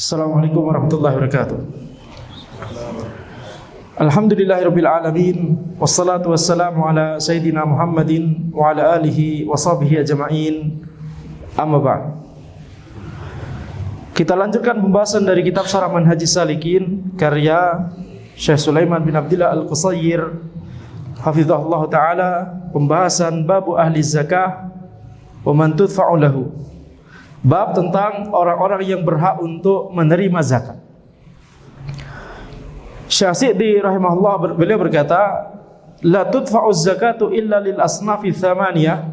Assalamualaikum warahmatullahi wabarakatuh. Alhamdulillahirabbil alamin wassalatu wassalamu ala sayyidina Muhammadin wa ala alihi wa sahbihi ajma'in. Amma ba'd. Kita lanjutkan pembahasan dari kitab Syarah Manhajis Salikin karya Syekh Sulaiman bin Abdillah Al-Qusayyir hafizahullah taala, pembahasan babu ahli zakah wa man tudfa'u lahu. Bab tentang orang-orang yang berhak untuk menerima zakat. Syekh Sa'di rahimahullah beliau berkata, la tudfa'u zakatu illa lil asnafi thamaniyah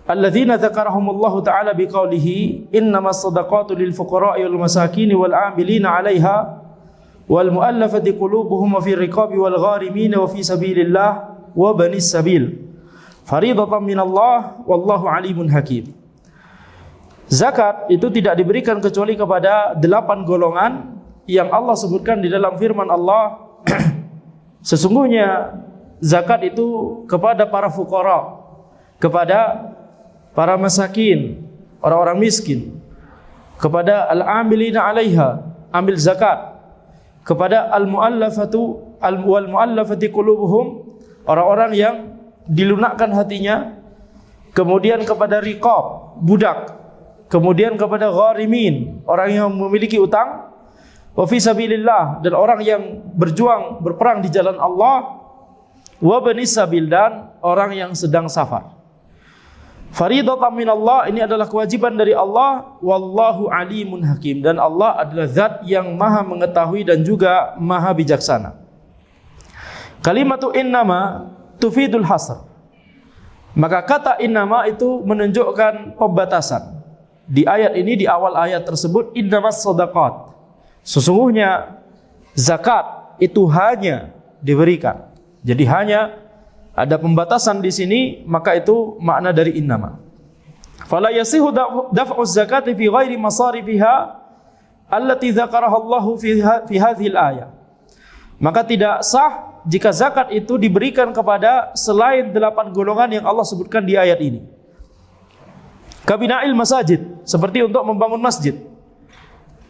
alladzina dzakarahumullahu ta'ala biqaulihi innamas shadaqatu lil fuqara'i wal masakin wal 'amilina 'alaiha wal mu'allafati qulubuhum wa fi riqabi wal gharimin wa fi sabilillah wa banis sabil faridatan minallah wallahu 'alimun hakim. Zakat itu tidak diberikan kecuali kepada 8 golongan yang Allah sebutkan di dalam firman Allah. Sesungguhnya zakat itu kepada para fuqara, kepada para masakin, orang-orang miskin, kepada al-amilina 'alaiha, ambil zakat, kepada wal mu'allafati qulubuhum, orang-orang yang dilunakkan hatinya, kemudian kepada riqab, budak, kemudian kepada gharimin, orang yang memiliki utang, wa fi sabilillah, dan orang yang berjuang berperang di jalan Allah, wa banis sabil, dan orang yang sedang safar. Faridatan minallah, ini adalah kewajiban dari Allah, wallahu alimun hakim, dan Allah adalah zat yang maha mengetahui dan juga maha bijaksana. Kalimatu innama tufidul hasr, maka kata innama itu menunjukkan pembatasan. Di ayat ini, di awal ayat tersebut, innamas shadaqat, sesungguhnya zakat itu hanya diberikan. Jadi hanya ada pembatasan di sini, maka itu makna dari innama. Fala yasihu daf'u zakati fi ghairi masarifiha allati dzakaraha Allah fi hadhil ayah. Maka tidak sah jika zakat itu diberikan kepada selain 8 golongan yang Allah sebutkan di ayat ini. Kabina'il masajid, seperti untuk membangun masjid.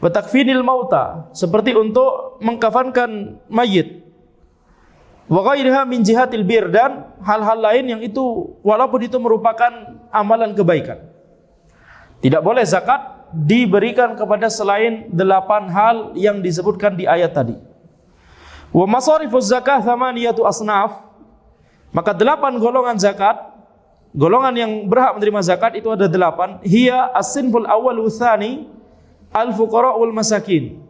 Wa takfinil mauta, seperti untuk mengkafankan mayit. Wa ghairiha min jihatil bir, dan hal-hal lain yang itu walaupun itu merupakan amalan kebaikan. Tidak boleh zakat diberikan kepada selain 8 hal yang disebutkan di ayat tadi. Wa masarifuz zakah thamaniyatu asnaf, maka 8 golongan zakat, golongan yang berhak menerima zakat itu ada 8. Hiya as-sinful awwal wa tsani al-fuqara wal masakin.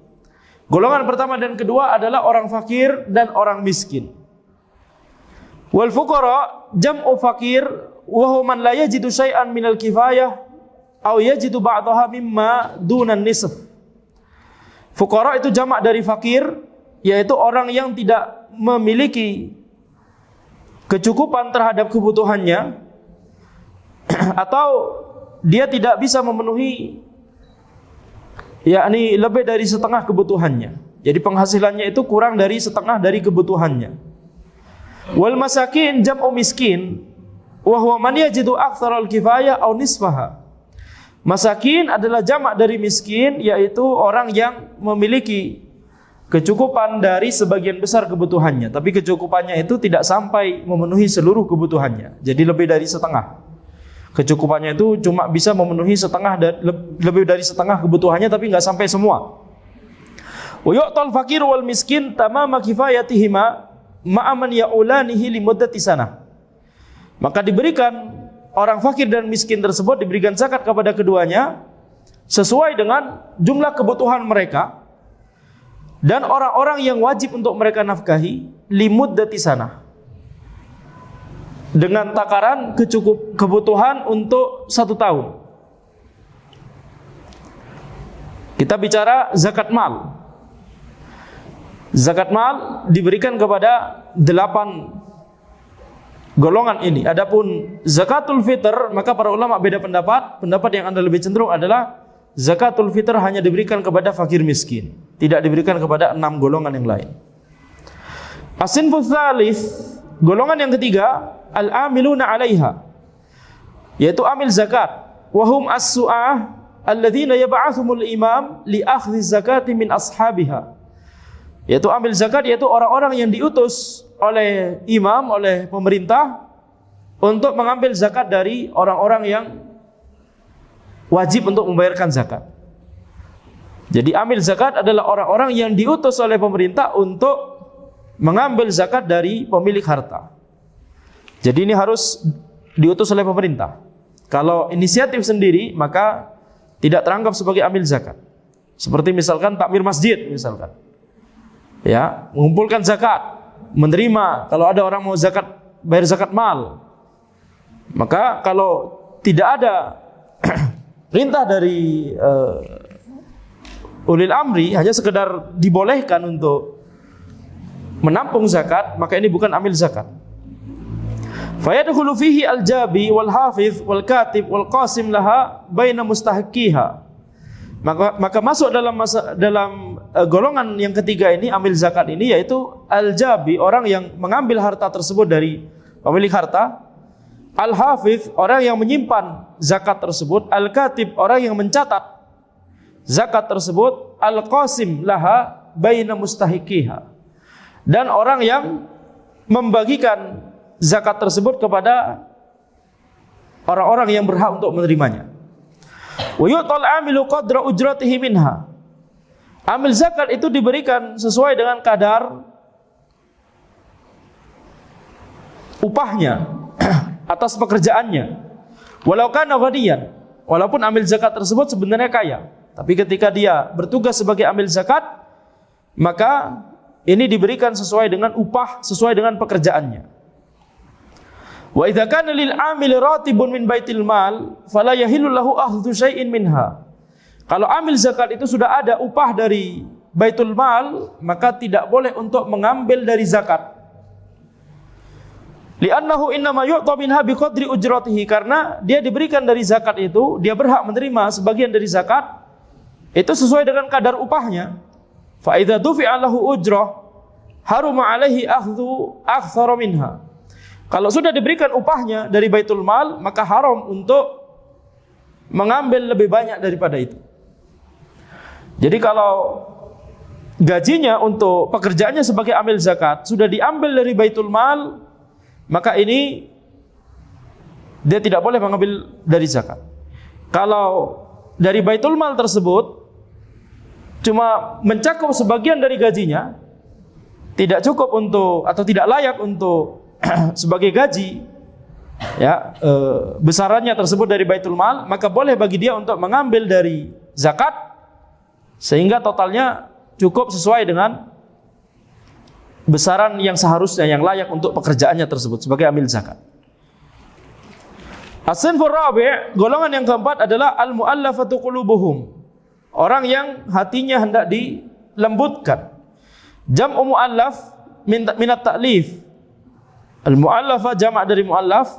Golongan pertama dan kedua adalah orang fakir dan orang miskin. Wal fuqara jam'u fakir wa huwa man la yajidu syai'an minal kifayah aw yajidu ba'daha mimma dunan nisf. Fuqara itu jamak dari fakir, yaitu orang yang tidak memiliki kecukupan terhadap kebutuhannya, atau dia tidak bisa memenuhi, yakni lebih dari setengah kebutuhannya. Jadi penghasilannya itu kurang dari setengah dari kebutuhannya. Wal masakin jam'u miskin wa huwa man yajidu aktsaral kifayah aw nisfaha. Masakin adalah jamak dari miskin, yaitu orang yang memiliki kecukupan dari sebagian besar kebutuhannya, tapi kecukupannya itu tidak sampai memenuhi seluruh kebutuhannya. Jadi lebih dari setengah. Kecukupannya itu cuma bisa memenuhi setengah, lebih dari setengah kebutuhannya, tapi nggak sampai semua. Wa yu'tal fakir wal miskin tamama kifayatihima ma'aman ya'ulanihi limuddati sanah. Maka diberikan orang fakir dan miskin tersebut, diberikan zakat kepada keduanya sesuai dengan jumlah kebutuhan mereka dan orang-orang yang wajib untuk mereka nafkahi limuddati sanah, dengan takaran kebutuhan untuk 1 tahun. Kita bicara zakat mal. Zakat mal diberikan kepada 8 golongan ini. Adapun zakatul fitr, maka para ulama beda pendapat. Pendapat yang Anda lebih cenderung adalah zakatul fitr hanya diberikan kepada fakir miskin, tidak diberikan kepada 6 golongan yang lain. As-sinful tsalits, golongan yang ketiga, al-amiluna 'alaiha, yaitu amil zakat. Wahum as-su'ah alladzina yab'athumul imam li akhdhi zakati min ashabiha. Yaitu amil zakat, yaitu orang-orang yang diutus oleh imam, oleh pemerintah untuk mengambil zakat dari orang-orang yang wajib untuk membayarkan zakat. Jadi amil zakat adalah orang-orang yang diutus oleh pemerintah untuk mengambil zakat dari pemilik harta. Jadi ini harus diutus oleh pemerintah. Kalau inisiatif sendiri maka tidak teranggap sebagai amil zakat. Seperti misalkan takmir masjid misalkan. Ya, mengumpulkan zakat, menerima kalau ada orang mau zakat, bayar zakat mal. Maka kalau tidak ada perintah dari ulil amri, hanya sekedar dibolehkan untuk menampung zakat, maka ini bukan amil zakat. Fayadkhulu fihi al-jabi wal hafiz wal katib wal qasim laha baina mustahiqiha. Maka masuk dalam golongan yang ketiga ini, amil zakat ini, yaitu al-jabi, orang yang mengambil harta tersebut dari pemilik harta, al-hafiz, orang yang menyimpan zakat tersebut, al-katib, orang yang mencatat zakat tersebut, al-qasim laha baina mustahiqiha, dan orang yang membagikan zakat tersebut kepada orang-orang yang berhak untuk menerimanya. Wa yu'tal 'amilu qadra ujratihi minha. Amil zakat itu diberikan sesuai dengan kadar upahnya atas pekerjaannya. Walau kana ghaniyan, walaupun amil zakat tersebut sebenarnya kaya, tapi ketika dia bertugas sebagai amil zakat, maka ini diberikan sesuai dengan upah, sesuai dengan pekerjaannya. Wa idza kana lil 'amil ratibun min baitil mal fala yahillu lahu akhdhu syai'in minha. Kalau amil zakat itu sudah ada upah dari baitul mal, maka tidak boleh untuk mengambil dari zakat. Li'annahu innama yu'ta minha biqadri ujratihi, karena dia diberikan dari zakat itu, dia berhak menerima sebagian dari zakat itu sesuai dengan kadar upahnya. Fa idza dufi'a lahu ujrah haruma 'alaihi akhdhu aktsara minha. Kalau sudah diberikan upahnya dari baitul mal, maka haram untuk mengambil lebih banyak daripada itu. Jadi kalau gajinya untuk pekerjaannya sebagai amil zakat sudah diambil dari baitul mal, maka ini dia tidak boleh mengambil dari zakat. Kalau dari baitul mal tersebut cuma mencakup sebagian dari gajinya, tidak cukup untuk atau tidak layak untuk sebagai gaji, ya, besarannya tersebut dari baitul mal, maka boleh bagi dia untuk mengambil dari zakat sehingga totalnya cukup sesuai dengan besaran yang seharusnya, yang layak untuk pekerjaannya tersebut sebagai amil zakat. As-sinfur rabi', golongan yang keempat adalah al-mu'allafatu qulubuhum, orang yang hatinya hendak dilembutkan. Jam'u mu'allaf minat ta'lif. Al-mu'allafa jamak dari mu'allaf.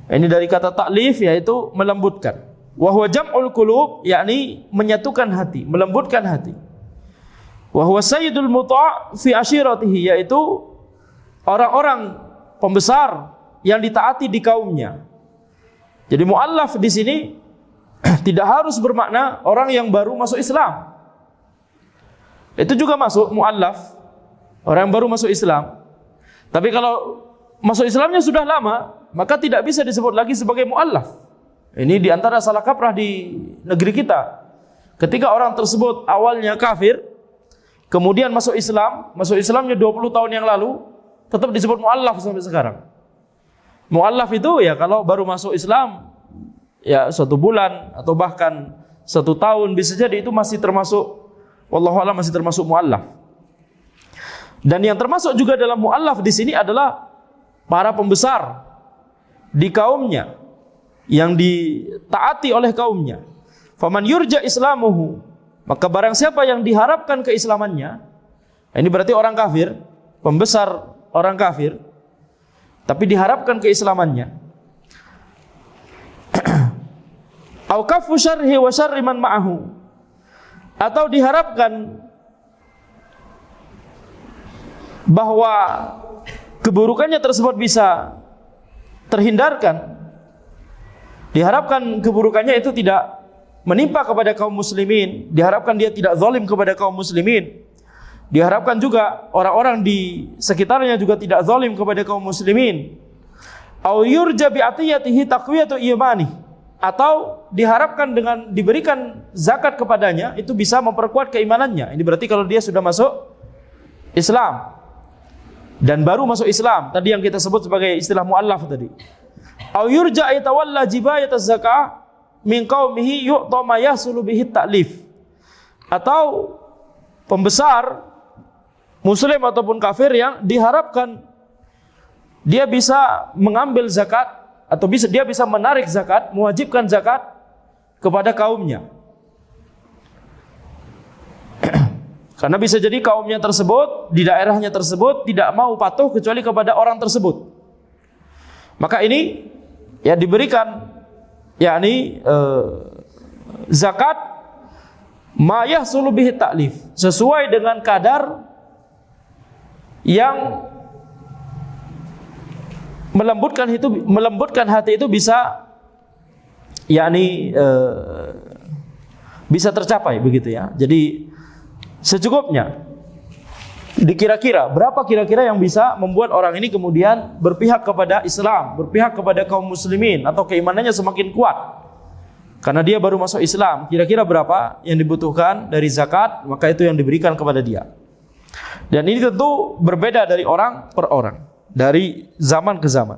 Ini dari kata ta'lif, yaitu melembutkan. Wa huwa jam'ul qulub, yakni menyatukan hati, melembutkan hati. Wa huwa sayyidul muta' fi ashiratihi, yaitu orang-orang pembesar yang ditaati di kaumnya. Jadi mu'allaf di sini tidak harus bermakna orang yang baru masuk Islam. Itu juga masuk mu'allaf, orang yang baru masuk Islam. Tapi kalau masuk Islamnya sudah lama, maka tidak bisa disebut lagi sebagai mu'allaf. Ini diantara salah kaprah di negeri kita. Ketika orang tersebut awalnya kafir, kemudian masuk Islam, masuk Islamnya 20 tahun yang lalu, tetap disebut mu'allaf sampai sekarang. Mu'allaf itu ya kalau baru masuk Islam, ya 1 bulan atau bahkan 1 tahun, bisa jadi itu masih termasuk, wallahu a'lam, masih termasuk mu'allaf. Dan yang termasuk juga dalam mu'allaf di sini adalah para pembesar di kaumnya, yang ditaati oleh kaumnya. Faman yurja islamuhu, maka barang siapa yang diharapkan keislamannya, ini berarti orang kafir, pembesar orang kafir, tapi diharapkan keislamannya. Au kafu syarhi wa syarri man ma'ahu, atau diharapkan bahwa keburukannya tersebut bisa terhindarkan, diharapkan keburukannya itu tidak menimpa kepada kaum muslimin, diharapkan dia tidak zalim kepada kaum muslimin. Diharapkan juga orang-orang di sekitarnya juga tidak zalim kepada kaum muslimin. Au yurja bi atiyatihi taqwiyatu imani, atau diharapkan dengan diberikan zakat kepadanya itu bisa memperkuat keimanannya. Ini berarti kalau dia sudah masuk Islam dan baru masuk Islam, tadi yang kita sebut sebagai istilah muallaf tadi. Au yurja ayatawalla jibayataz zakah min qaumihi yu'ta ma yahsulu bihi ta'lif, atau pembesar muslim ataupun kafir yang diharapkan dia bisa mengambil zakat atau dia bisa menarik zakat, mewajibkan zakat kepada kaumnya. Karena bisa jadi kaumnya tersebut, di daerahnya tersebut tidak mau patuh kecuali kepada orang tersebut. Maka ini ya diberikan yakni zakat ma yahsulu bihi ta'lif, sesuai dengan kadar yang melembutkan hati itu bisa yakni bisa tercapai begitu ya. Jadi secukupnya dikira-kira berapa kira-kira yang bisa membuat orang ini kemudian berpihak kepada Islam, berpihak kepada kaum muslimin atau keimanannya semakin kuat karena dia baru masuk Islam. Kira-kira berapa yang dibutuhkan dari zakat, maka itu yang diberikan kepada dia. Dan ini tentu berbeda dari orang per orang, dari zaman ke zaman.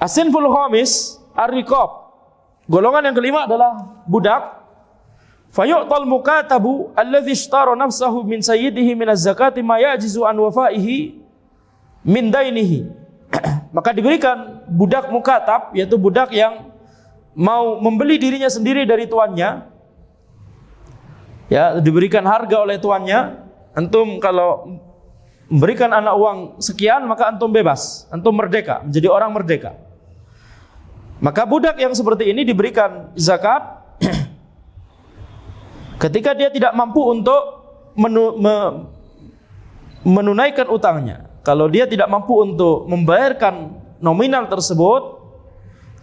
As-sinful khamis ar-riqab. Golongan yang kelima adalah budak. Fayu'tal mukatabu alladhi ishtara nafsahu min sayyidihi min az-zakati ma ya'jizu an wafaihi min dainihi. Maka diberikan budak mukatab, yaitu budak yang mau membeli dirinya sendiri dari tuannya. Ya, diberikan harga oleh tuannya. Antum kalau memberikan anak uang sekian, maka antum bebas, antum merdeka, menjadi orang merdeka. Maka budak yang seperti ini diberikan zakat ketika dia tidak mampu untuk menunaikan utangnya. Kalau dia tidak mampu untuk membayarkan nominal tersebut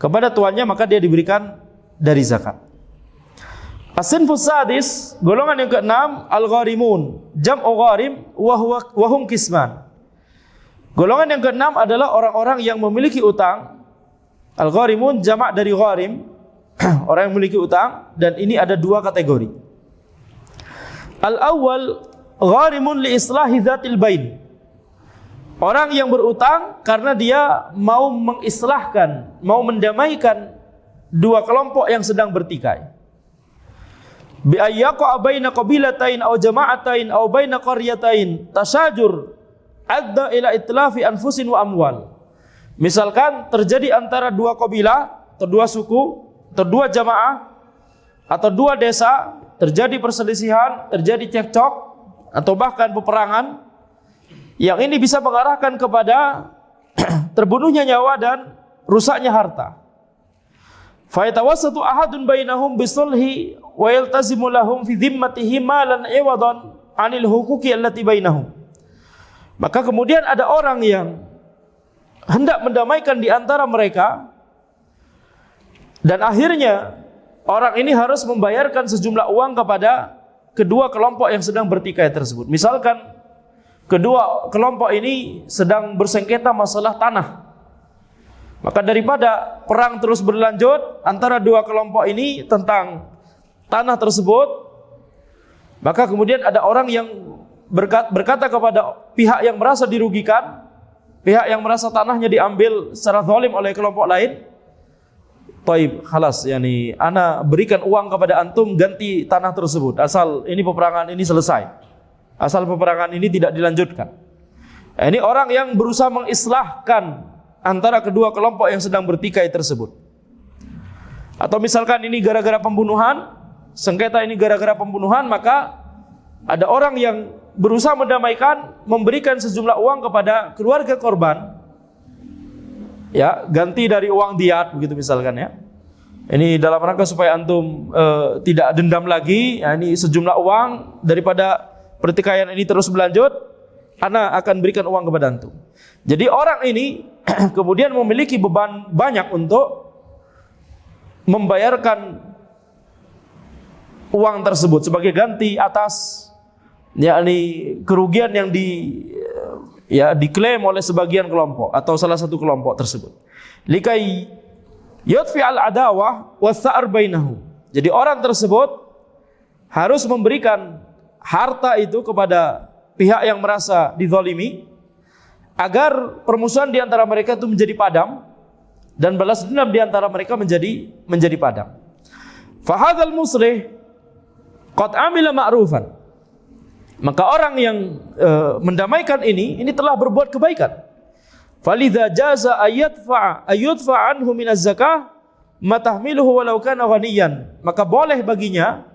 kepada tuannya, maka dia diberikan dari zakat. As-sinfus sadis, golongan yang keenam, al-gharimun, jam'u gharim wa hum qisman. Golongan yang keenam adalah orang-orang yang memiliki utang. Al-gharimun jamak dari gharim, orang yang memiliki utang, dan ini ada dua kategori. Al-awwal gharimun li islahi dzatil bain. Orang yang berutang karena dia mau mengislahkan, mau mendamaikan dua kelompok yang sedang bertikai. Bi ayyaqa baina qabilatain aw jama'atain aw baina qaryatain tasajur adda ila itlafi anfusin wa amwal. Misalkan terjadi antara dua kabilah atau dua suku atau dua jamaah atau dua desa, terjadi perselisihan, terjadi cekcok atau bahkan peperangan, yang ini bisa mengarahkan kepada terbunuhnya nyawa dan rusaknya harta. Fa yatawassatu ahadun bainahum bisulhi wa yaltazimu lahum fi dhimmatihi malan iwadan 'anil huquqi allati bainahum. Maka kemudian ada orang yang hendak mendamaikan di antara mereka, dan akhirnya orang ini harus membayarkan sejumlah uang kepada kedua kelompok yang sedang bertikai tersebut. Misalkan kedua kelompok ini sedang bersengketa masalah tanah, maka daripada perang terus berlanjut antara dua kelompok ini tentang tanah tersebut, maka kemudian ada orang yang berkata kepada pihak yang merasa dirugikan, pihak yang merasa tanahnya diambil secara zalim oleh kelompok lain, taib, khalas, yani ana berikan uang kepada antum ganti tanah tersebut, asal ini peperangan ini selesai, asal peperangan ini tidak dilanjutkan. Ini orang yang berusaha mengislahkan antara kedua kelompok yang sedang bertikai tersebut. Atau misalkan ini gara-gara pembunuhan, sengketa ini gara-gara pembunuhan, maka ada orang yang berusaha mendamaikan, memberikan sejumlah uang kepada keluarga korban, ya, ganti dari uang diat begitu misalkan ya. Ini dalam rangka supaya antum tidak dendam lagi, ya, ini sejumlah uang daripada pertikaian ini terus berlanjut, ana akan berikan uang kepada antum. Jadi orang ini kemudian memiliki beban banyak untuk membayarkan uang tersebut sebagai ganti atas yakni kerugian yang diklaim oleh sebagian kelompok atau salah satu kelompok tersebut. Likai yudfi al-adawah was-sa'ar bainahum. Jadi orang tersebut harus memberikan harta itu kepada pihak yang merasa dizalimi agar permusuhan di antara mereka itu menjadi padam dan balas dendam di antara mereka menjadi padam. Fa hadzal muslih qad amila ma'rufan. Maka orang yang mendamaikan ini telah berbuat kebaikan. Falidza jaza ayudfa anhu minaz zakah matahmiluhu walau kana ghaniyan. Maka boleh baginya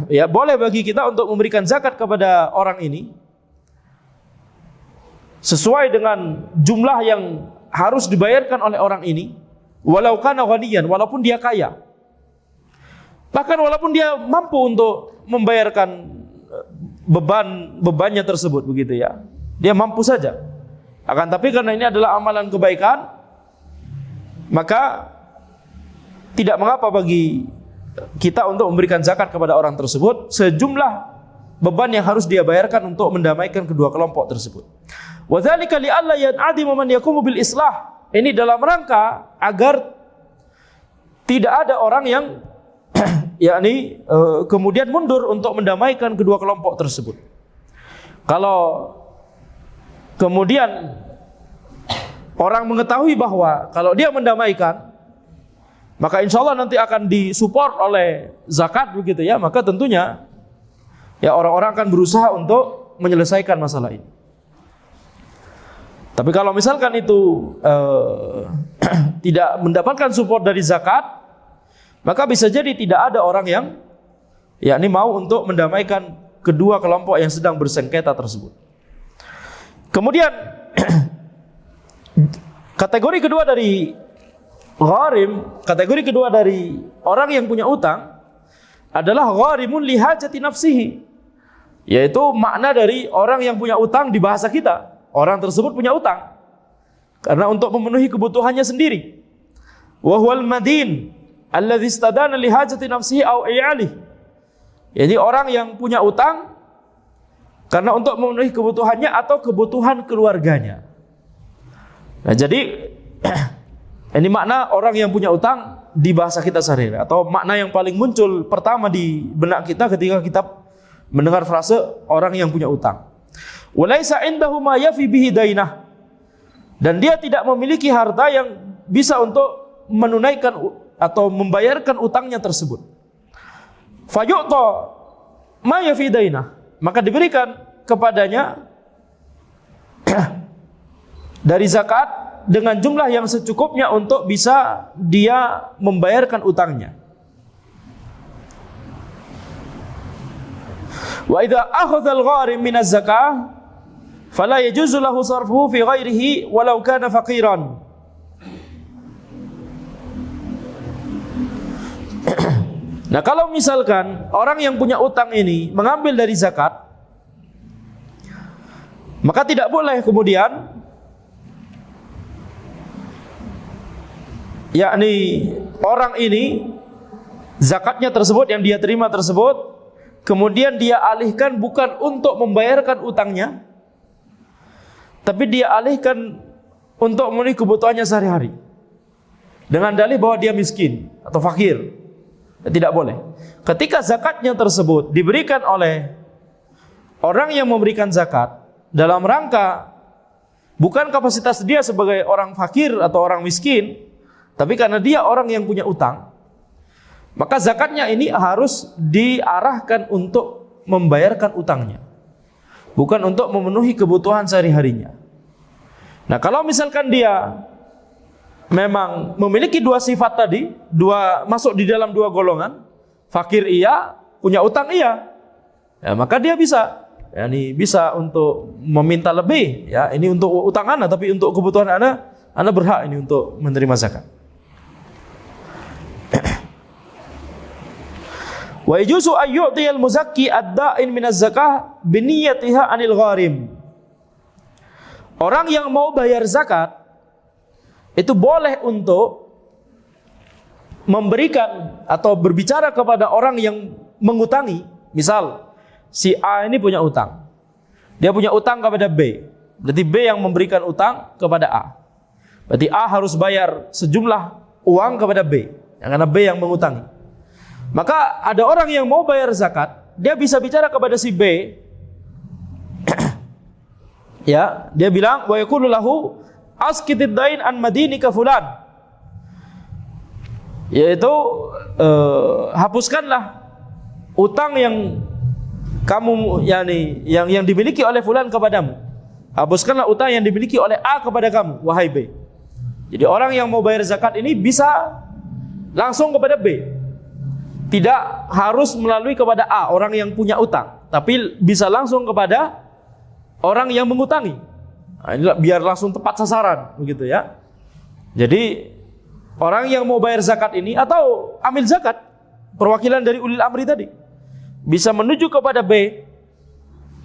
boleh bagi kita untuk memberikan zakat kepada orang ini sesuai dengan jumlah yang harus dibayarkan oleh orang ini, walau kana ghaniyan, walaupun dia kaya. Bahkan walaupun dia mampu untuk membayarkan bebannya tersebut begitu ya. Dia mampu saja. Akan tapi karena ini adalah amalan kebaikan, maka tidak mengapa bagi kita untuk memberikan zakat kepada orang tersebut sejumlah beban yang harus dia bayarkan untuk mendamaikan kedua kelompok tersebut. Wa dzalika li alla yan'adimu man yaqumu bil islah. Ini dalam rangka agar tidak ada orang yang yakni kemudian mundur untuk mendamaikan kedua kelompok tersebut. Kalau kemudian orang mengetahui bahwa kalau dia mendamaikan maka insya Allah nanti akan disupport oleh zakat begitu ya, maka tentunya ya orang-orang akan berusaha untuk menyelesaikan masalah ini. Tapi kalau misalkan itu tidak mendapatkan support dari zakat, maka bisa jadi tidak ada orang yang yakni mau untuk mendamaikan kedua kelompok yang sedang bersengketa tersebut. Kemudian kategori kedua dari gharim, kategori kedua dari orang yang punya utang adalah gharimun li hajati nafsihi, yaitu makna dari orang yang punya utang di bahasa kita. Orang tersebut punya utang karena untuk memenuhi kebutuhannya sendiri. Wa huwal madin alladzi istadana li hajati nafsihi aw iyalihi. Jadi orang yang punya utang karena untuk memenuhi kebutuhannya atau kebutuhan keluarganya. Nah, jadi ini makna orang yang punya utang di bahasa kita sehari-hari, atau makna yang paling muncul pertama di benak kita ketika kita mendengar frase orang yang punya utang. Walaisa indahu ma yafi bihi dainah. Dan dia tidak memiliki harta yang bisa untuk menunaikan atau membayarkan utangnya tersebut. Fayu'ta ma yafi dainah. Maka diberikan kepadanya dari zakat dengan jumlah yang secukupnya untuk bisa dia membayarkan utangnya. Wa idza akhadha al-gharim min az-zakah fala yajuzu lahu sarfuhu fi ghairihi walau kana faqiran. Nah, kalau misalkan orang yang punya utang ini mengambil dari zakat, maka tidak boleh kemudian yakni orang ini zakatnya tersebut yang dia terima tersebut kemudian dia alihkan bukan untuk membayarkan utangnya, tapi dia alihkan untuk memenuhi kebutuhannya sehari-hari dengan dalih bahwa dia miskin atau fakir. Tidak boleh. Ketika zakatnya tersebut diberikan oleh orang yang memberikan zakat dalam rangka bukan kapasitas dia sebagai orang fakir atau orang miskin, tapi karena dia orang yang punya utang, maka zakatnya ini harus diarahkan untuk membayarkan utangnya, bukan untuk memenuhi kebutuhan sehari-harinya. Nah, kalau misalkan dia memang memiliki dua sifat tadi, masuk di dalam dua golongan, fakir iya, punya utang iya, ya, maka dia bisa, ini bisa untuk meminta lebih, ya ini untuk utang ana, tapi untuk kebutuhan ana berhak ini untuk menerima zakat. Wa yajuzu an yu'tiyal muzakki ad-da'in minaz zakah bi niyyatiha 'anil gharim. Orang yang mau bayar zakat itu boleh untuk memberikan atau berbicara kepada orang yang mengutangi, misal si A ini punya utang. Dia punya utang kepada B. Berarti B yang memberikan utang kepada A. Berarti A harus bayar sejumlah uang kepada B, karena B yang mengutangi. Maka ada orang yang mau bayar zakat, dia bisa bicara kepada si B. Ya, dia bilang wa yaqulu lahu asqitid dain an madinika fulan. Yaitu hapuskanlah utang yang kamu yang dimiliki oleh fulan kepadamu. Hapuskanlah utang yang dimiliki oleh A kepada kamu, wahai B. Jadi orang yang mau bayar zakat ini bisa langsung kepada B. Tidak harus melalui kepada A, orang yang punya utang, tapi bisa langsung kepada orang yang mengutangi. Nah, inilah biar langsung tepat sasaran, begitu ya. Jadi orang yang mau bayar zakat ini atau amil zakat, perwakilan dari ulil amri tadi, bisa menuju kepada B,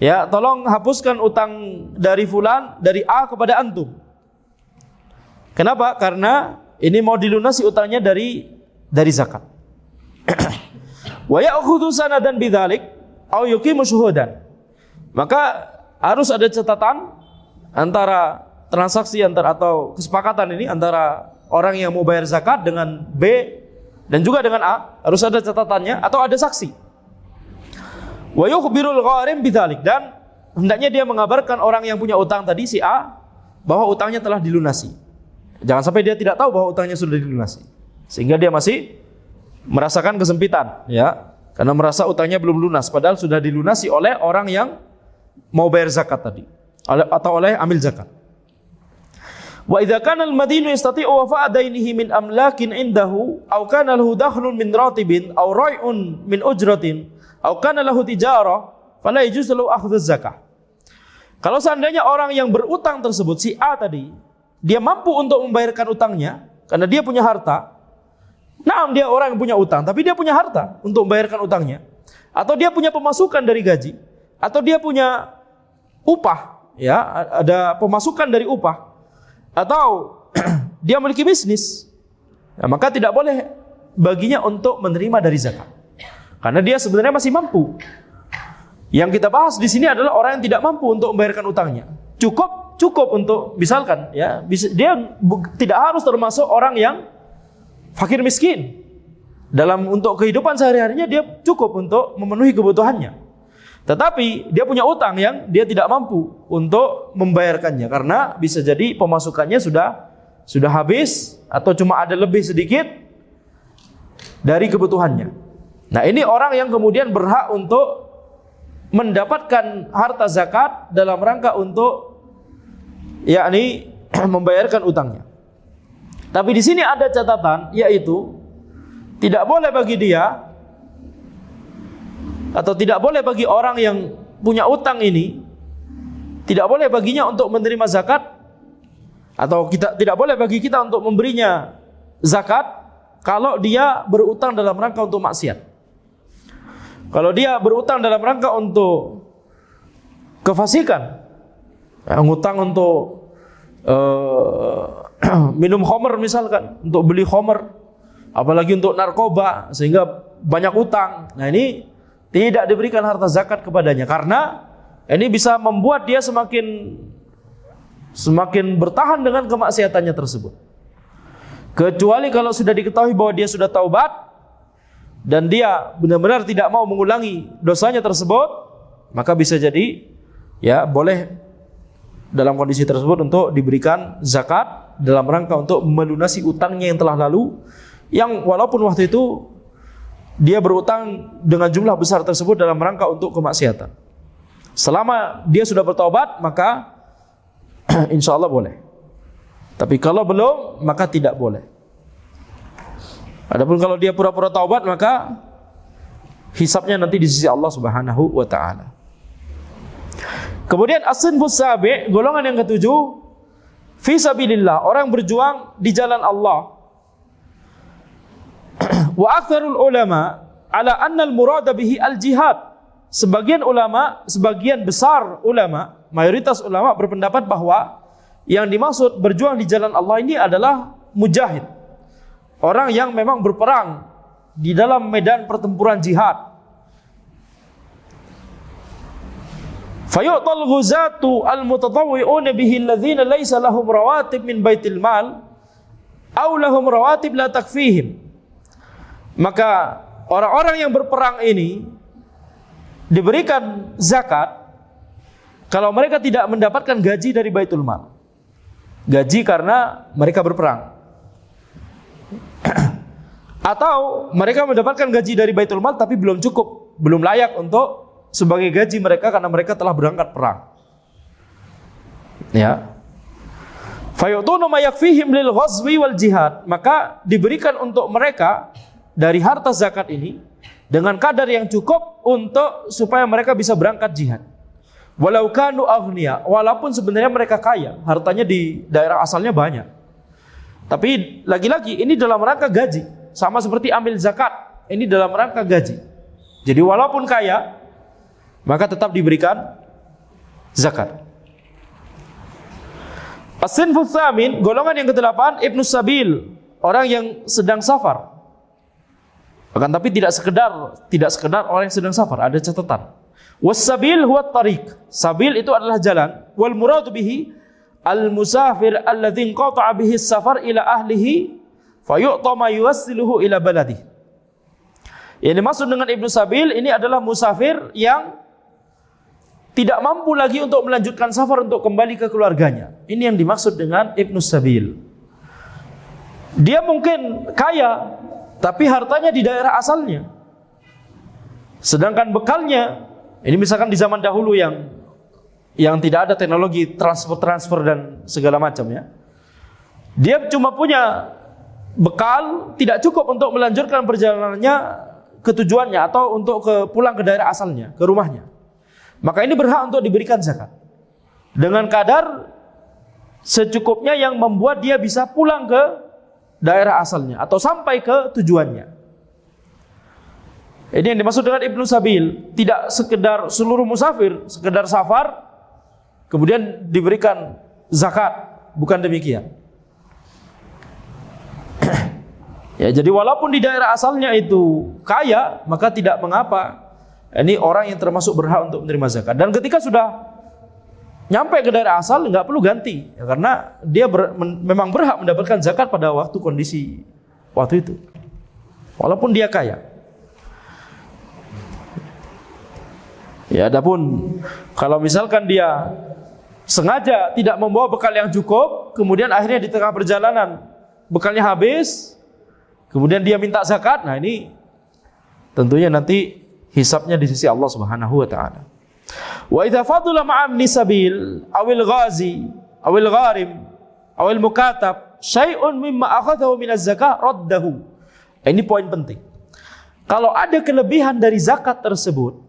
ya, tolong hapuskan utang dari fulan, dari A kepada antum. Kenapa? Karena ini mau dilunasi utangnya dari zakat. Wa ya'khudhu sanadan bidzalik aw yuqimu syuhudan. Maka harus ada catatan antara transaksi atau kesepakatan ini antara orang yang mau bayar zakat dengan B dan juga dengan A, harus ada catatannya atau ada saksi. Wa yukhbirul gharim bidzalik, dan hendaknya dia mengabarkan orang yang punya utang tadi si A bahwa utangnya telah dilunasi. Jangan sampai dia tidak tahu bahwa utangnya sudah dilunasi, sehingga dia masih merasakan kesempitan, ya, karena merasa utangnya belum lunas padahal sudah dilunasi oleh orang yang mau bayar zakat tadi atau oleh amil zakat. Wa idza kana al-madinu yastati'u wafa'a dainihi min amlakin indahu aw kana lahu dakhlun min ratibin aw rai'un min ujratin aw kana lahu tijarah fala yajuzu lahu akhdhu zakah. Kalau seandainya orang yang berutang tersebut si A tadi, dia mampu untuk membayarkan utangnya karena dia punya harta. Nah, dia orang yang punya utang, tapi dia punya harta untuk membayarkan utangnya, atau dia punya pemasukan dari gaji, atau dia punya upah, ya, ada pemasukan dari upah, atau dia memiliki bisnis, ya, maka tidak boleh baginya untuk menerima dari zakat, karena dia sebenarnya masih mampu. Yang kita bahas di sini adalah orang yang tidak mampu untuk membayarkan utangnya. Cukup untuk, misalkan, ya, dia tidak harus termasuk orang yang fakir miskin. Untuk kehidupan sehari-harinya dia cukup untuk memenuhi kebutuhannya. Tetapi dia punya utang yang dia tidak mampu untuk membayarkannya karena bisa jadi pemasukannya sudah habis atau cuma ada lebih sedikit dari kebutuhannya. Nah, ini orang yang kemudian berhak untuk mendapatkan harta zakat dalam rangka untuk yakni membayarkan utangnya. Tapi di sini ada catatan, yaitu tidak boleh bagi dia atau tidak boleh bagi orang yang punya utang ini, tidak boleh baginya untuk menerima zakat, atau tidak boleh bagi kita untuk memberinya zakat kalau dia berutang dalam rangka untuk maksiat. Kalau dia berutang dalam rangka untuk kefasikan, ngutang untuk minum khamr misalkan, untuk beli khamr, apalagi untuk narkoba sehingga banyak utang. Nah, ini tidak diberikan harta zakat kepadanya karena ini bisa membuat dia semakin bertahan dengan kemaksiatannya tersebut. Kecuali kalau sudah diketahui bahwa dia sudah taubat dan dia benar-benar tidak mau mengulangi dosanya tersebut, maka bisa jadi ya boleh dalam kondisi tersebut untuk diberikan zakat dalam rangka untuk melunasi utangnya yang telah lalu, yang walaupun waktu itu dia berutang dengan jumlah besar tersebut dalam rangka untuk kemaksiatan. Selama dia sudah bertaubat, maka insya Allah boleh. Tapi kalau belum, maka tidak boleh. Adapun kalau dia pura-pura taubat, maka hisabnya nanti di sisi Allah Subhanahu wa ta'ala. Kemudian as-sinfus sabi', golongan yang ketujuh, fi sabilillah, orang berjuang di jalan Allah. Wa aktsarul ulama ala anna al-murada bihi al-jihad. Sebagian besar ulama, mayoritas ulama berpendapat bahwa yang dimaksud berjuang di jalan Allah ini adalah mujahid. orang yang memang berperang di dalam medan pertempuran jihad. Fayu'tal ghuzatu al-mutatawwi'una bihi alladhina laysa lahum rawatib min baitil mal aw lahum rawatib la takfihim. Maka orang-orang yang berperang ini diberikan zakat kalau mereka tidak mendapatkan gaji dari baitul mal. Gaji karena mereka berperang. Atau mereka mendapatkan gaji dari baitul mal tapi belum cukup, belum layak untuk sebagai gaji mereka karena mereka telah berangkat perang. Ya. Fayutunu ma yakfihim lil ghazwi wal jihad, maka diberikan untuk mereka dari harta zakat ini dengan kadar yang cukup untuk supaya mereka bisa berangkat jihad. Walau kanu aghnia, walaupun sebenarnya mereka kaya, hartanya di daerah asalnya banyak. Tapi lagi-lagi ini dalam rangka gaji, sama seperti ambil zakat, ini dalam rangka gaji. Jadi walaupun kaya, maka tetap diberikan zakat. As-sinfu tsamin, golongan yang ke-8, Ibnu Sabil, orang yang sedang safar. Akan tapi tidak sekedar orang yang sedang safar, ada catatan. Was-sabil huwa tariq. Sabil itu adalah jalan. Wal muradu bihi al-musafir alladzi qata'a bihi as-safar ila ahlihi fayu'ta ma yuwassiluhu ila baladihi. Yang dimaksud dengan Ibnu Sabil ini adalah musafir yang tidak mampu lagi untuk melanjutkan safar untuk kembali ke keluarganya. Ini yang dimaksud dengan Ibnu Sabil. Dia mungkin kaya, tapi hartanya di daerah asalnya. Sedangkan bekalnya, ini misalkan di zaman dahulu yang tidak ada teknologi transfer dan segala macam ya. Dia cuma punya bekal, tidak cukup untuk melanjutkan perjalanannya ke tujuannya atau untuk pulang ke daerah asalnya, ke rumahnya. Maka ini berhak untuk diberikan zakat dengan kadar secukupnya yang membuat dia bisa pulang ke daerah asalnya atau sampai ke tujuannya. Ini yang dimaksud dengan Ibnu Sabil, tidak sekedar seluruh musafir, sekedar safar kemudian diberikan zakat, bukan demikian. Ya, jadi walaupun di daerah asalnya itu kaya, maka tidak mengapa. Ini orang yang termasuk berhak untuk menerima zakat. Dan ketika sudah nyampe ke daerah asal, nggak perlu ganti, ya, karena dia memang berhak mendapatkan zakat pada waktu kondisi waktu itu, walaupun dia kaya. Ya, adapun kalau misalkan dia sengaja tidak membawa bekal yang cukup, kemudian akhirnya di tengah perjalanan bekalnya habis, kemudian dia minta zakat, nah ini tentunya nanti hisabnya di sisi Allah Subhanahu wa taala. Wa idza fadala ma'amni sabil awil ghazi awil gharim awil mukatab syai'un mimma akhadhahu min az-zakah raddahu. Ini poin penting. Kalau ada kelebihan dari zakat tersebut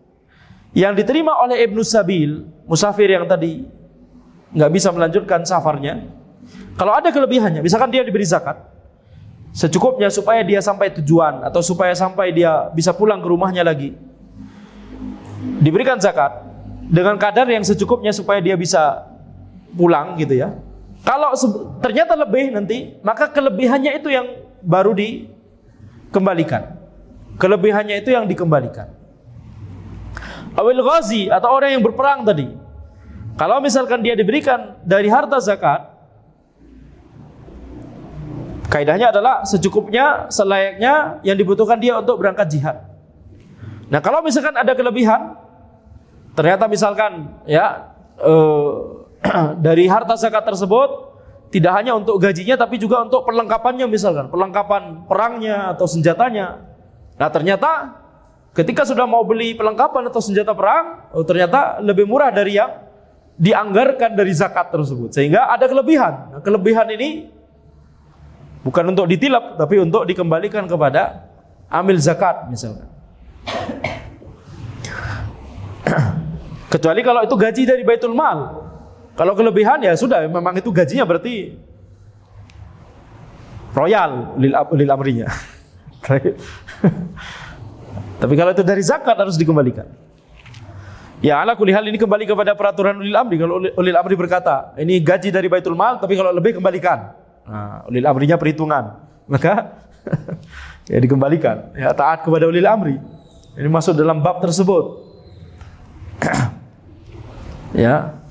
yang diterima oleh Ibnu Sabil, musafir yang tadi nggak bisa melanjutkan safarnya, kalau ada kelebihannya, misalkan dia diberi zakat secukupnya supaya dia sampai tujuan atau supaya sampai dia bisa pulang ke rumahnya lagi, diberikan zakat dengan kadar yang secukupnya supaya dia bisa pulang gitu ya. Kalau ternyata lebih nanti, maka kelebihannya itu yang baru dikembalikan. Kelebihannya itu yang dikembalikan. Awil ghazi atau orang yang berperang tadi, kalau misalkan dia diberikan dari harta zakat, kaidahnya adalah secukupnya, selayaknya yang dibutuhkan dia untuk berangkat jihad. Nah, kalau misalkan ada kelebihan, ternyata misalkan ya dari harta zakat tersebut tidak hanya untuk gajinya tapi juga untuk perlengkapannya, misalkan perlengkapan perangnya atau senjatanya. Nah, ternyata ketika sudah mau beli perlengkapan atau senjata perang, ternyata lebih murah dari yang dianggarkan dari zakat tersebut, sehingga ada kelebihan. Nah, kelebihan ini bukan untuk ditilap tapi untuk dikembalikan kepada amil zakat misalkan. Kecuali kalau itu gaji dari baitul mal. Kalau kelebihan ya sudah, memang itu gajinya berarti royal lil amrinya. Tapi kalau itu dari zakat harus dikembalikan. Ya, ala kulli hal ini kembali kepada peraturan ulil amri. Kalau ulil amri berkata, ini gaji dari baitul mal, tapi kalau lebih kembalikan. Nah, ulil amrinya perhitungan. Maka Ya dikembalikan. Ya taat kepada ulil amri. Ini masuk dalam bab tersebut. Ya.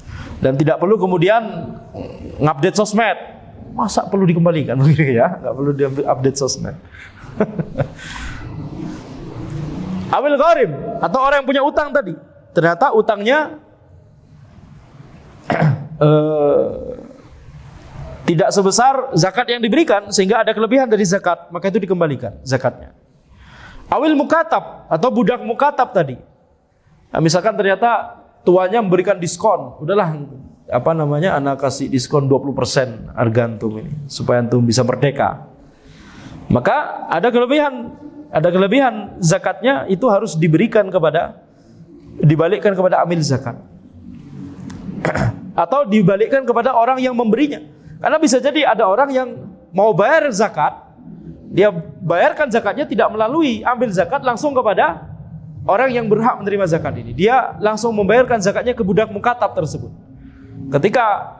Dan tidak perlu kemudian ngupdate sosmed. Masa perlu dikembalikan begitu ya? Enggak perlu di-update sosmed. Awil gharim, atau orang yang punya utang tadi. Ternyata utangnya tidak sebesar zakat yang diberikan, sehingga ada kelebihan dari zakat, maka itu dikembalikan zakatnya. Awil mukatab, atau budak mukatab tadi. Nah, misalkan ternyata tuanya memberikan diskon, udahlah anak kasih diskon 20% harga antum ini supaya antum bisa merdeka. Maka ada kelebihan zakatnya itu harus dibalikkan kepada amil zakat. Atau dibalikkan kepada orang yang memberinya. Karena bisa jadi ada orang yang mau bayar zakat, dia bayarkan zakatnya tidak melalui ambil zakat langsung kepada orang yang berhak menerima zakat ini. Dia langsung membayarkan zakatnya ke budak mukatab tersebut. Ketika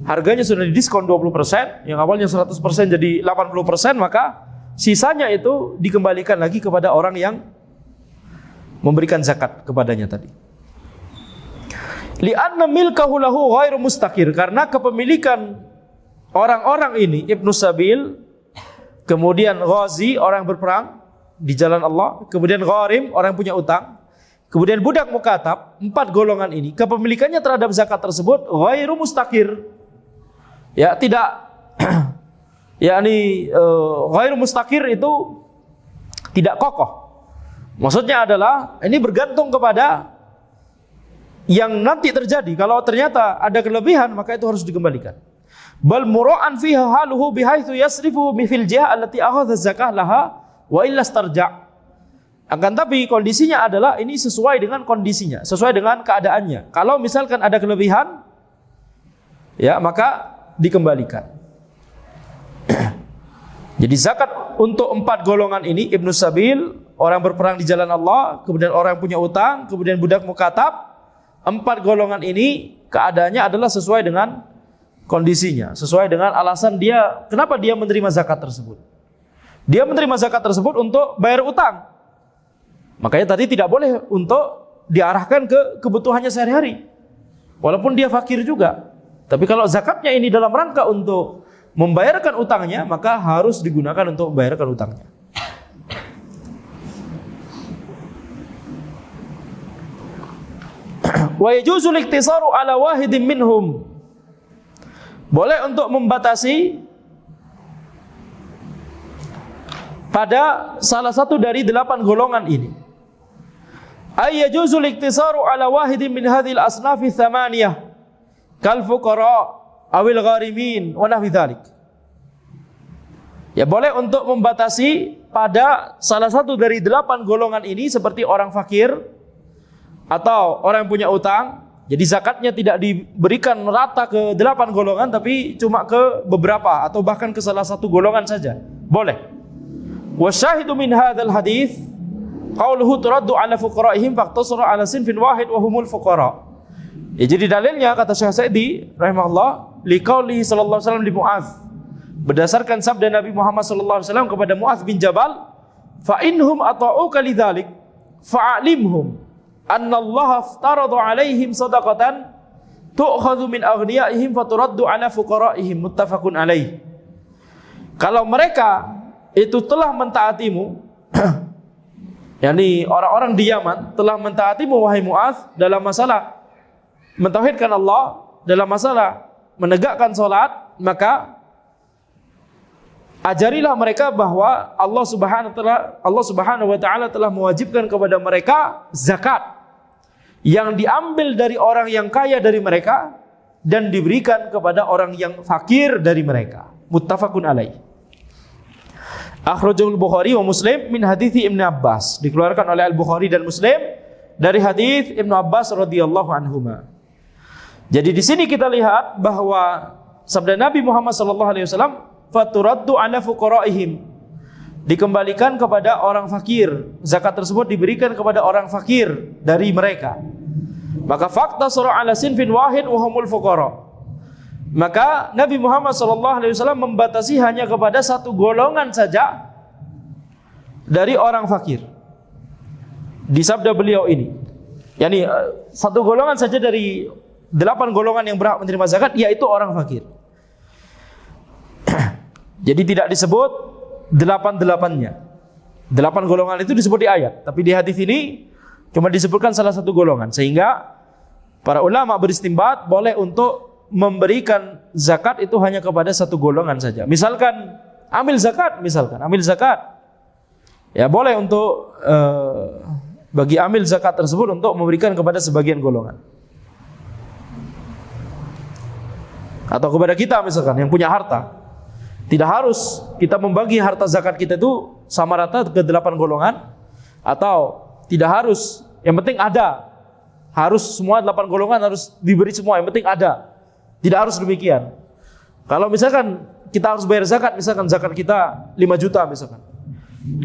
harganya sudah didiskon 20%, yang awalnya 100% jadi 80%, maka sisanya itu dikembalikan lagi kepada orang yang memberikan zakat kepadanya tadi. Li'anna milkahu lahu ghairu mustaqir, karena kepemilikan orang-orang ini, Ibnu Sabil, kemudian ghazi, orang berperang di jalan Allah, kemudian gharim, orang punya utang, kemudian budak mukatab, 4 golongan ini kepemilikannya terhadap zakat tersebut ghairu mustaqir. Ya, tidak ghairu mustaqir itu tidak kokoh. Maksudnya adalah ini bergantung kepada yang nanti terjadi. Kalau ternyata ada kelebihan, maka itu harus dikembalikan. Bal mura'an fiha haluhu bihaitsu yasrifu fil jihah allati akhadha zakah laha wa illa istarja'. Akan tapi kondisinya adalah ini sesuai dengan kondisinya, sesuai dengan keadaannya. Kalau misalkan ada kelebihan, ya maka dikembalikan. Jadi zakat untuk 4 golongan ini, Ibnu Sabil, orang berperang di jalan Allah, kemudian orang yang punya utang, kemudian budak mukatab, 4 golongan ini keadaannya adalah sesuai dengan kondisinya, sesuai dengan alasan dia, kenapa dia menerima zakat tersebut. Dia menerima zakat tersebut untuk bayar utang. Makanya tadi tidak boleh untuk diarahkan ke kebutuhannya sehari-hari. Walaupun dia fakir juga. Tapi kalau zakatnya ini dalam rangka untuk membayarkan utangnya, maka harus digunakan untuk membayarkan utangnya. Wa yajuzu al-iktisaru ala wahidin minhum. Boleh untuk membatasi pada salah satu dari 8 golongan ini. Ay yajuzu al-iktisaru ala wahidin min hadhil asnafi thamaniyah kal fuqara awil gharimin wa nahwi dzalik. Ya boleh untuk membatasi pada salah satu dari 8 golongan ini, seperti orang fakir atau orang yang punya utang. Jadi zakatnya tidak diberikan rata ke 8 golongan, tapi cuma ke beberapa atau bahkan ke salah satu golongan saja. Boleh. Wa syahidu min hadzal hadits qauluhu turaddu ala fuqara'ihim faqtasara ala sinfin wahid wa humul fuqara. Ya, jadi dalilnya kata Syekh Sa'di rahimahullah liqaulihi sallallahu alaihi wasallam li Mu'adz, berdasarkan sabda Nabi Muhammad sallallahu alaihi wasallam kepada Mu'adz bin Jabal, fa inhum ata'uka lidzalik fa'alimhum anna Allah aftarada alaihim sadaqatan tu'khadhu min aghniyaihim faturaddu ala fuqara'ihim, muttafaqun alaih. Kalau mereka itu telah mentaatimu, yakni orang-orang di Yaman telah mentaatimu wahai Mu'adz dalam masalah mentauhidkan Allah, dalam masalah menegakkan salat, maka ajarilah mereka bahwa Allah Subhanahu wa taala telah mewajibkan kepada mereka zakat yang diambil dari orang yang kaya dari mereka dan diberikan kepada orang yang fakir dari mereka. Muttafaqun alaih. Akhrajul Bukhari wa Muslim min hadithi Ibnu Abbas, dikeluarkan oleh Al-Bukhari dan Muslim dari hadis Ibnu Abbas radhiyallahu anhuma. Jadi di sini kita lihat bahwa sabda Nabi Muhammad sallallahu alaihi wasallam, faturaddu ala fuqara'ihim, dikembalikan kepada orang fakir. Zakat tersebut diberikan kepada orang fakir dari mereka. Maka fakta surah ala sinfin wahid wa humul fuqara. Maka Nabi Muhammad sallallahu alaihi wasallam membatasi hanya kepada satu golongan saja dari orang fakir. Di sabda beliau ini, yakni satu golongan saja dari 8 golongan yang berhak menerima zakat, yaitu orang fakir. Jadi tidak disebut 8-8-nya. 8 golongan itu disebut di ayat, tapi di hadis ini cuma disebutkan salah satu golongan, sehingga para ulama beristimbat boleh untuk memberikan zakat itu hanya kepada satu golongan saja. Misalkan amil zakat, ya boleh untuk bagi amil zakat tersebut untuk memberikan kepada sebagian golongan, atau kepada kita misalkan yang punya harta. Tidak harus kita membagi harta zakat kita itu sama rata ke 8 golongan, atau tidak harus, yang penting ada. Harus semua 8 golongan harus diberi semua, yang penting ada. Tidak harus demikian. Kalau misalkan kita harus bayar zakat, misalkan zakat kita 5 juta misalkan. 5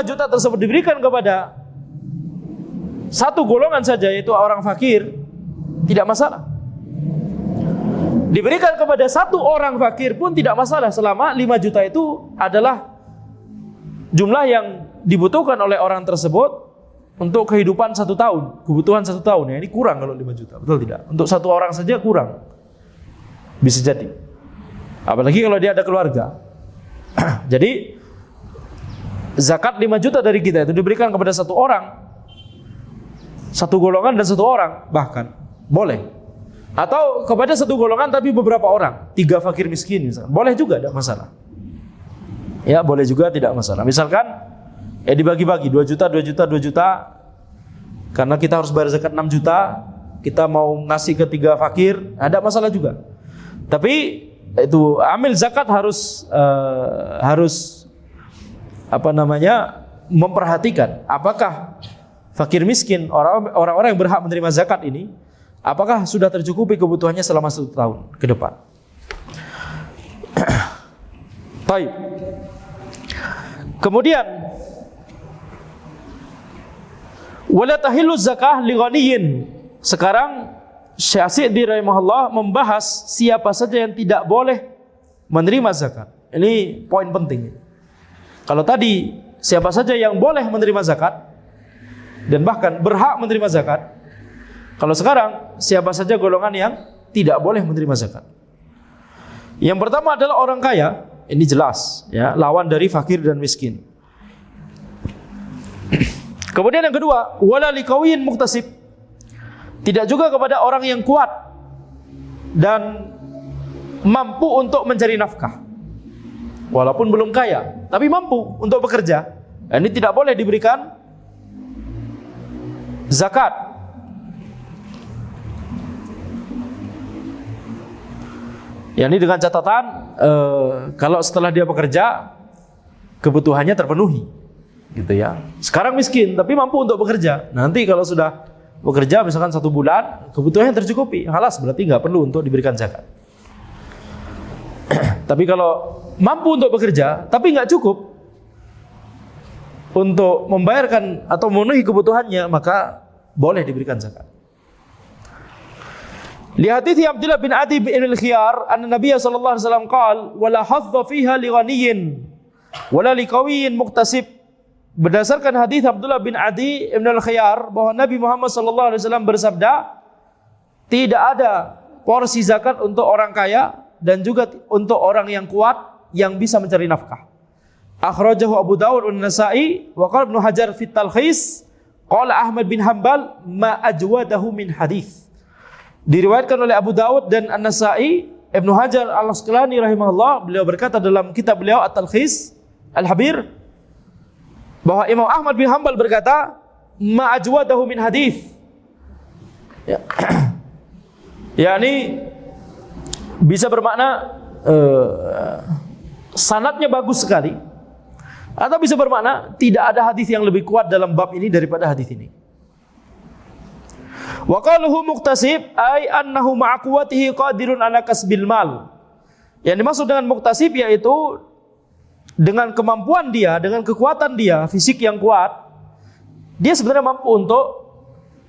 juta tersebut diberikan kepada satu golongan saja, yaitu orang fakir, tidak masalah. Diberikan kepada satu orang fakir pun tidak masalah, selama 5 juta itu adalah jumlah yang dibutuhkan oleh orang tersebut untuk kehidupan 1 tahun, kebutuhan 1 tahun. Ya, ini kurang kalau 5 juta, betul tidak? Untuk satu orang saja kurang, bisa jadi. Apalagi kalau dia ada keluarga. Jadi zakat 5 juta dari kita itu diberikan kepada satu orang, satu golongan dan satu orang bahkan boleh. Atau kepada satu golongan tapi beberapa orang, 3 fakir miskin misalkan, boleh juga, tidak masalah. Ya, boleh juga, tidak masalah. Misalkan dibagi-bagi 2 juta, 2 juta, 2 juta, karena kita harus bayar zakat 6 juta, kita mau ngasih ke 3 fakir, ada masalah juga. Tapi itu amil zakat harus memperhatikan apakah fakir miskin, orang-orang yang berhak menerima zakat ini, apakah sudah tercukupi kebutuhannya selama 1 tahun ke depan. Baik. Kemudian wala tahillu zakah li ghaniyin. Sekarang Syekh Sa'di rahimahullah membahas siapa saja yang tidak boleh menerima zakat. Ini poin penting. Kalau tadi siapa saja yang boleh menerima zakat dan bahkan berhak menerima zakat, kalau sekarang siapa saja golongan yang tidak boleh menerima zakat. Yang pertama adalah orang kaya, ini jelas ya, lawan dari fakir dan miskin. Kemudian yang kedua, wala liqawiyyin muktasib. Tidak juga kepada orang yang kuat dan mampu untuk mencari nafkah. Walaupun belum kaya, tapi mampu untuk bekerja. Ini tidak boleh diberikan zakat. Ya, ini dengan catatan kalau setelah dia bekerja kebutuhannya terpenuhi, gitu ya. Sekarang miskin tapi mampu untuk bekerja. Nanti kalau sudah bekerja misalkan 1 bulan, kebutuhannya tercukupi, halas, berarti nggak perlu untuk diberikan zakat. Tapi kalau mampu untuk bekerja tapi nggak cukup untuk membayarkan atau memenuhi kebutuhannya, maka boleh diberikan zakat. Li hadiits Abdullah bin Adi bin al-Khiyar anna Nabiy sallallahu alaihi wasallam qala wala hadza fiha li ghaniyyin wala li qawiyyin muktasib. Berdasarkan hadis Abdullah bin Adi bin al-Khiyar bahwa Nabi Muhammad sallallahu alaihi wasallam bersabda, tidak ada porsi zakat untuk orang kaya dan juga untuk orang yang kuat yang bisa mencari nafkah. Akhrajahu Abu Dawud wa Nasa'i wa qala Ibnu Hajar fi Talkhis qala Ahmad bin Hanbal ma ajwadahu min hadis. Diriwayatkan oleh Abu Dawud dan An-Nasa'i. Ibnu Hajar Al-Asqalani rahimahullah, beliau berkata dalam kitab beliau At-Talkhis Al-Habir bahwa Imam Ahmad bin Hanbal berkata ma ajwadahu min hadis. Ya. Yani bisa bermakna sanadnya bagus sekali, atau bisa bermakna tidak ada hadis yang lebih kuat dalam bab ini daripada hadis ini. Wa qaluhu muktasib ay annahu ma'a quwwatihi qadirun ala kasbil mal. Yang dimaksud dengan muktasib yaitu dengan kemampuan dia, dengan kekuatan dia, fisik yang kuat, dia sebenarnya mampu untuk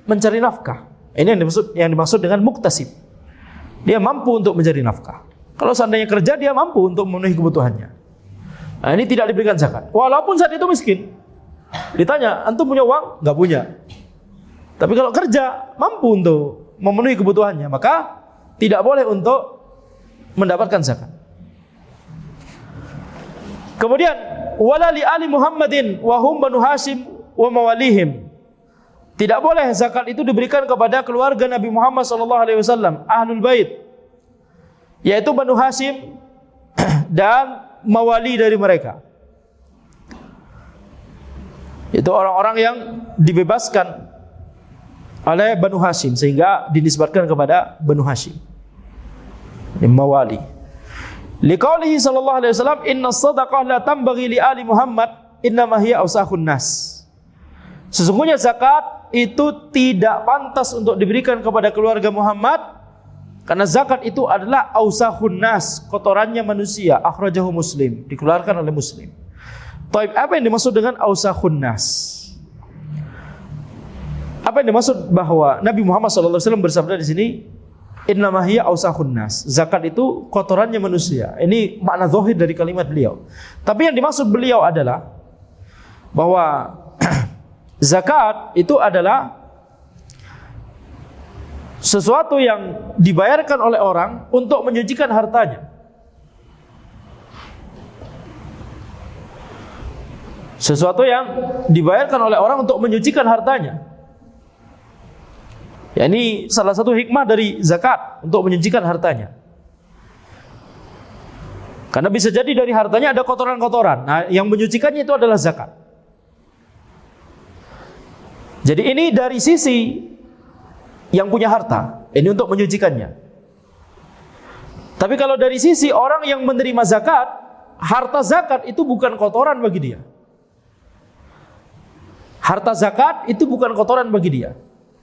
mencari nafkah. Ini yang dimaksud dengan muktasib. Dia mampu untuk mencari nafkah. Kalau seandainya kerja, dia mampu untuk memenuhi kebutuhannya. Nah, ini tidak diberikan zakat. Walaupun saat itu miskin. Ditanya, antum punya uang? Enggak punya. Tapi kalau kerja mampu untuk memenuhi kebutuhannya, maka tidak boleh untuk mendapatkan zakat. Kemudian wala li ali Muhammadin wa hum banu Hashim wa mawalihim. Tidak boleh zakat itu diberikan kepada keluarga Nabi Muhammad sallallahu alaihi wasallam, ahlul bait, yaitu Banu Hashim dan mawali dari mereka. Itu orang-orang yang dibebaskan oleh Banu Hashim sehingga dinisbatkan kepada Banu Hashim. Ini mawali. Liqaulihi sallallahu alaihi wasallam, inna shadaqah la tambaghi li ali Muhammad innama hiya awsakhun nas. Sesungguhnya zakat itu tidak pantas untuk diberikan kepada keluarga Muhammad karena zakat itu adalah awsakhun nas, kotorannya manusia. Akhrajahu Muslim, dikeluarkan oleh Muslim. Taib, apa yang dimaksud dengan awsakhun nas? Apa yang dimaksud bahwa Nabi Muhammad sallallahu alaihi wasallam bersabda di sini, innama hiya awsakhun nas. Zakat itu kotorannya manusia. Ini makna zahir dari kalimat beliau. Tapi yang dimaksud beliau adalah bahwa zakat itu adalah sesuatu yang dibayarkan oleh orang untuk menyucikan hartanya. Sesuatu yang dibayarkan oleh orang untuk menyucikan hartanya. Ya, ini salah satu hikmah dari zakat, untuk menyucikan hartanya. Karena bisa jadi dari hartanya ada kotoran-kotoran. Nah, yang menyucikannya itu adalah zakat. Jadi ini dari sisi yang punya harta, ini untuk menyucikannya. Tapi kalau dari sisi orang yang menerima zakat, harta zakat itu bukan kotoran bagi dia. Harta zakat itu bukan kotoran bagi dia.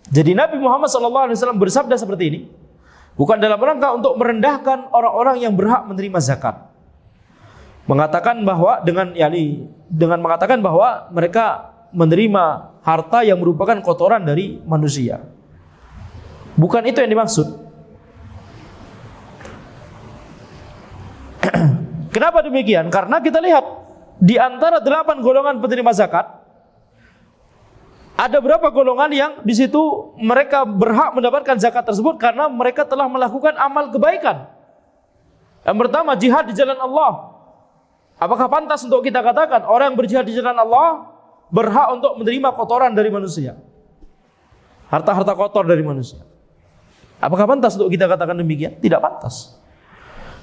Jadi Nabi Muhammad SAW bersabda seperti ini, bukan dalam rangka untuk merendahkan orang-orang yang berhak menerima zakat. Mengatakan bahwa dengan mengatakan bahwa mereka menerima harta yang merupakan kotoran dari manusia. Bukan itu yang dimaksud. Kenapa demikian? Karena kita lihat di antara 8 golongan penerima zakat, ada berapa golongan yang di situ mereka berhak mendapatkan zakat tersebut karena mereka telah melakukan amal kebaikan. Yang pertama, jihad di jalan Allah. Apakah pantas untuk kita katakan orang yang berjihad di jalan Allah berhak untuk menerima kotoran dari manusia? Harta-harta kotor dari manusia. Apakah pantas untuk kita katakan demikian? Tidak pantas.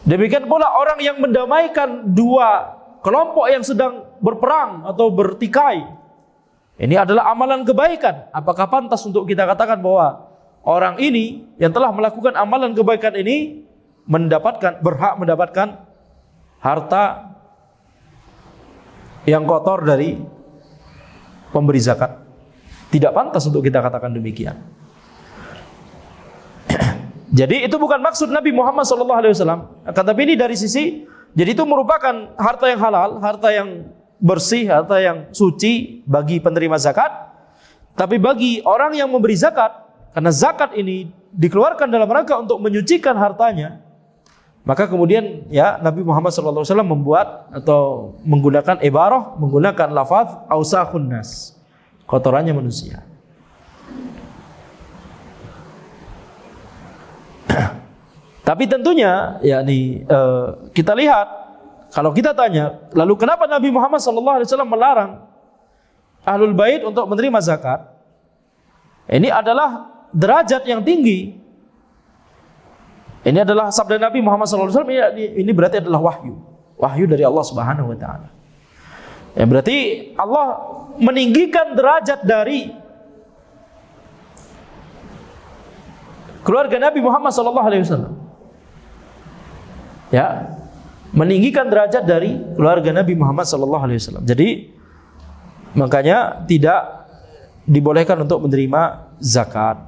Demikian pula orang yang mendamaikan dua kelompok yang sedang berperang atau bertikai. Ini adalah amalan kebaikan. Apakah pantas untuk kita katakan bahwa orang ini yang telah melakukan amalan kebaikan ini berhak mendapatkan harta yang kotor dari pemberi zakat? Tidak pantas untuk kita katakan demikian. Jadi itu bukan maksud Nabi Muhammad SAW. Tapi ini dari sisi, jadi itu merupakan harta yang halal, harta yang bersih, harta yang suci bagi penerima zakat. Tapi bagi orang yang memberi zakat, karena zakat ini dikeluarkan dalam rangka untuk menyucikan hartanya, maka kemudian ya Nabi Muhammad SAW membuat atau menggunakan ibarah, menggunakan lafaz awsakhun nas, kotorannya manusia. Tapi tentunya kita lihat, kalau kita tanya, lalu kenapa Nabi Muhammad SAW melarang ahlul bait untuk menerima zakat? Ini adalah derajat yang tinggi. Ini adalah sabda Nabi Muhammad SAW. Ini berarti adalah wahyu dari Allah Subhanahu Wa Taala. Ya, berarti Allah meninggikan derajat dari keluarga Nabi Muhammad SAW. Ya, meninggikan derajat dari keluarga Nabi Muhammad SAW. Jadi makanya tidak dibolehkan untuk menerima zakat.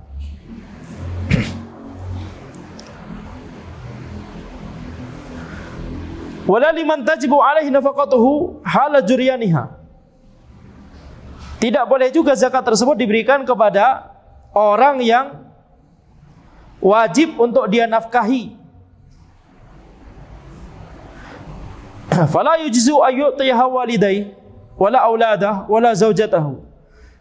Wala liman tajibu alaihi nafaqatuhu hala juryaniha. Tidak boleh juga zakat tersebut diberikan kepada orang yang wajib untuk dia nafkahi fala yujzu ayyutiha walidai wala auladah wala zaujatahu.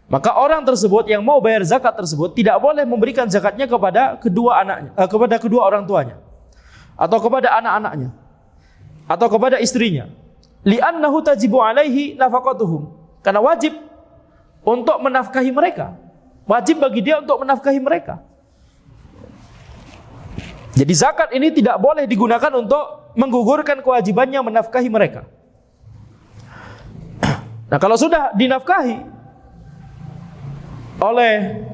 Maka orang tersebut yang mau bayar zakat tersebut tidak boleh memberikan zakatnya kepada kedua anaknya, kepada kedua orang tuanya, atau kepada anak-anaknya, atau kepada istrinya. Li'annahu tajibu alaihi nafaqatuhum. Karena wajib untuk menafkahi mereka. Wajib bagi dia untuk menafkahi mereka. Jadi zakat ini tidak boleh digunakan untuk menggugurkan kewajibannya menafkahi mereka. Nah, kalau sudah dinafkahi oleh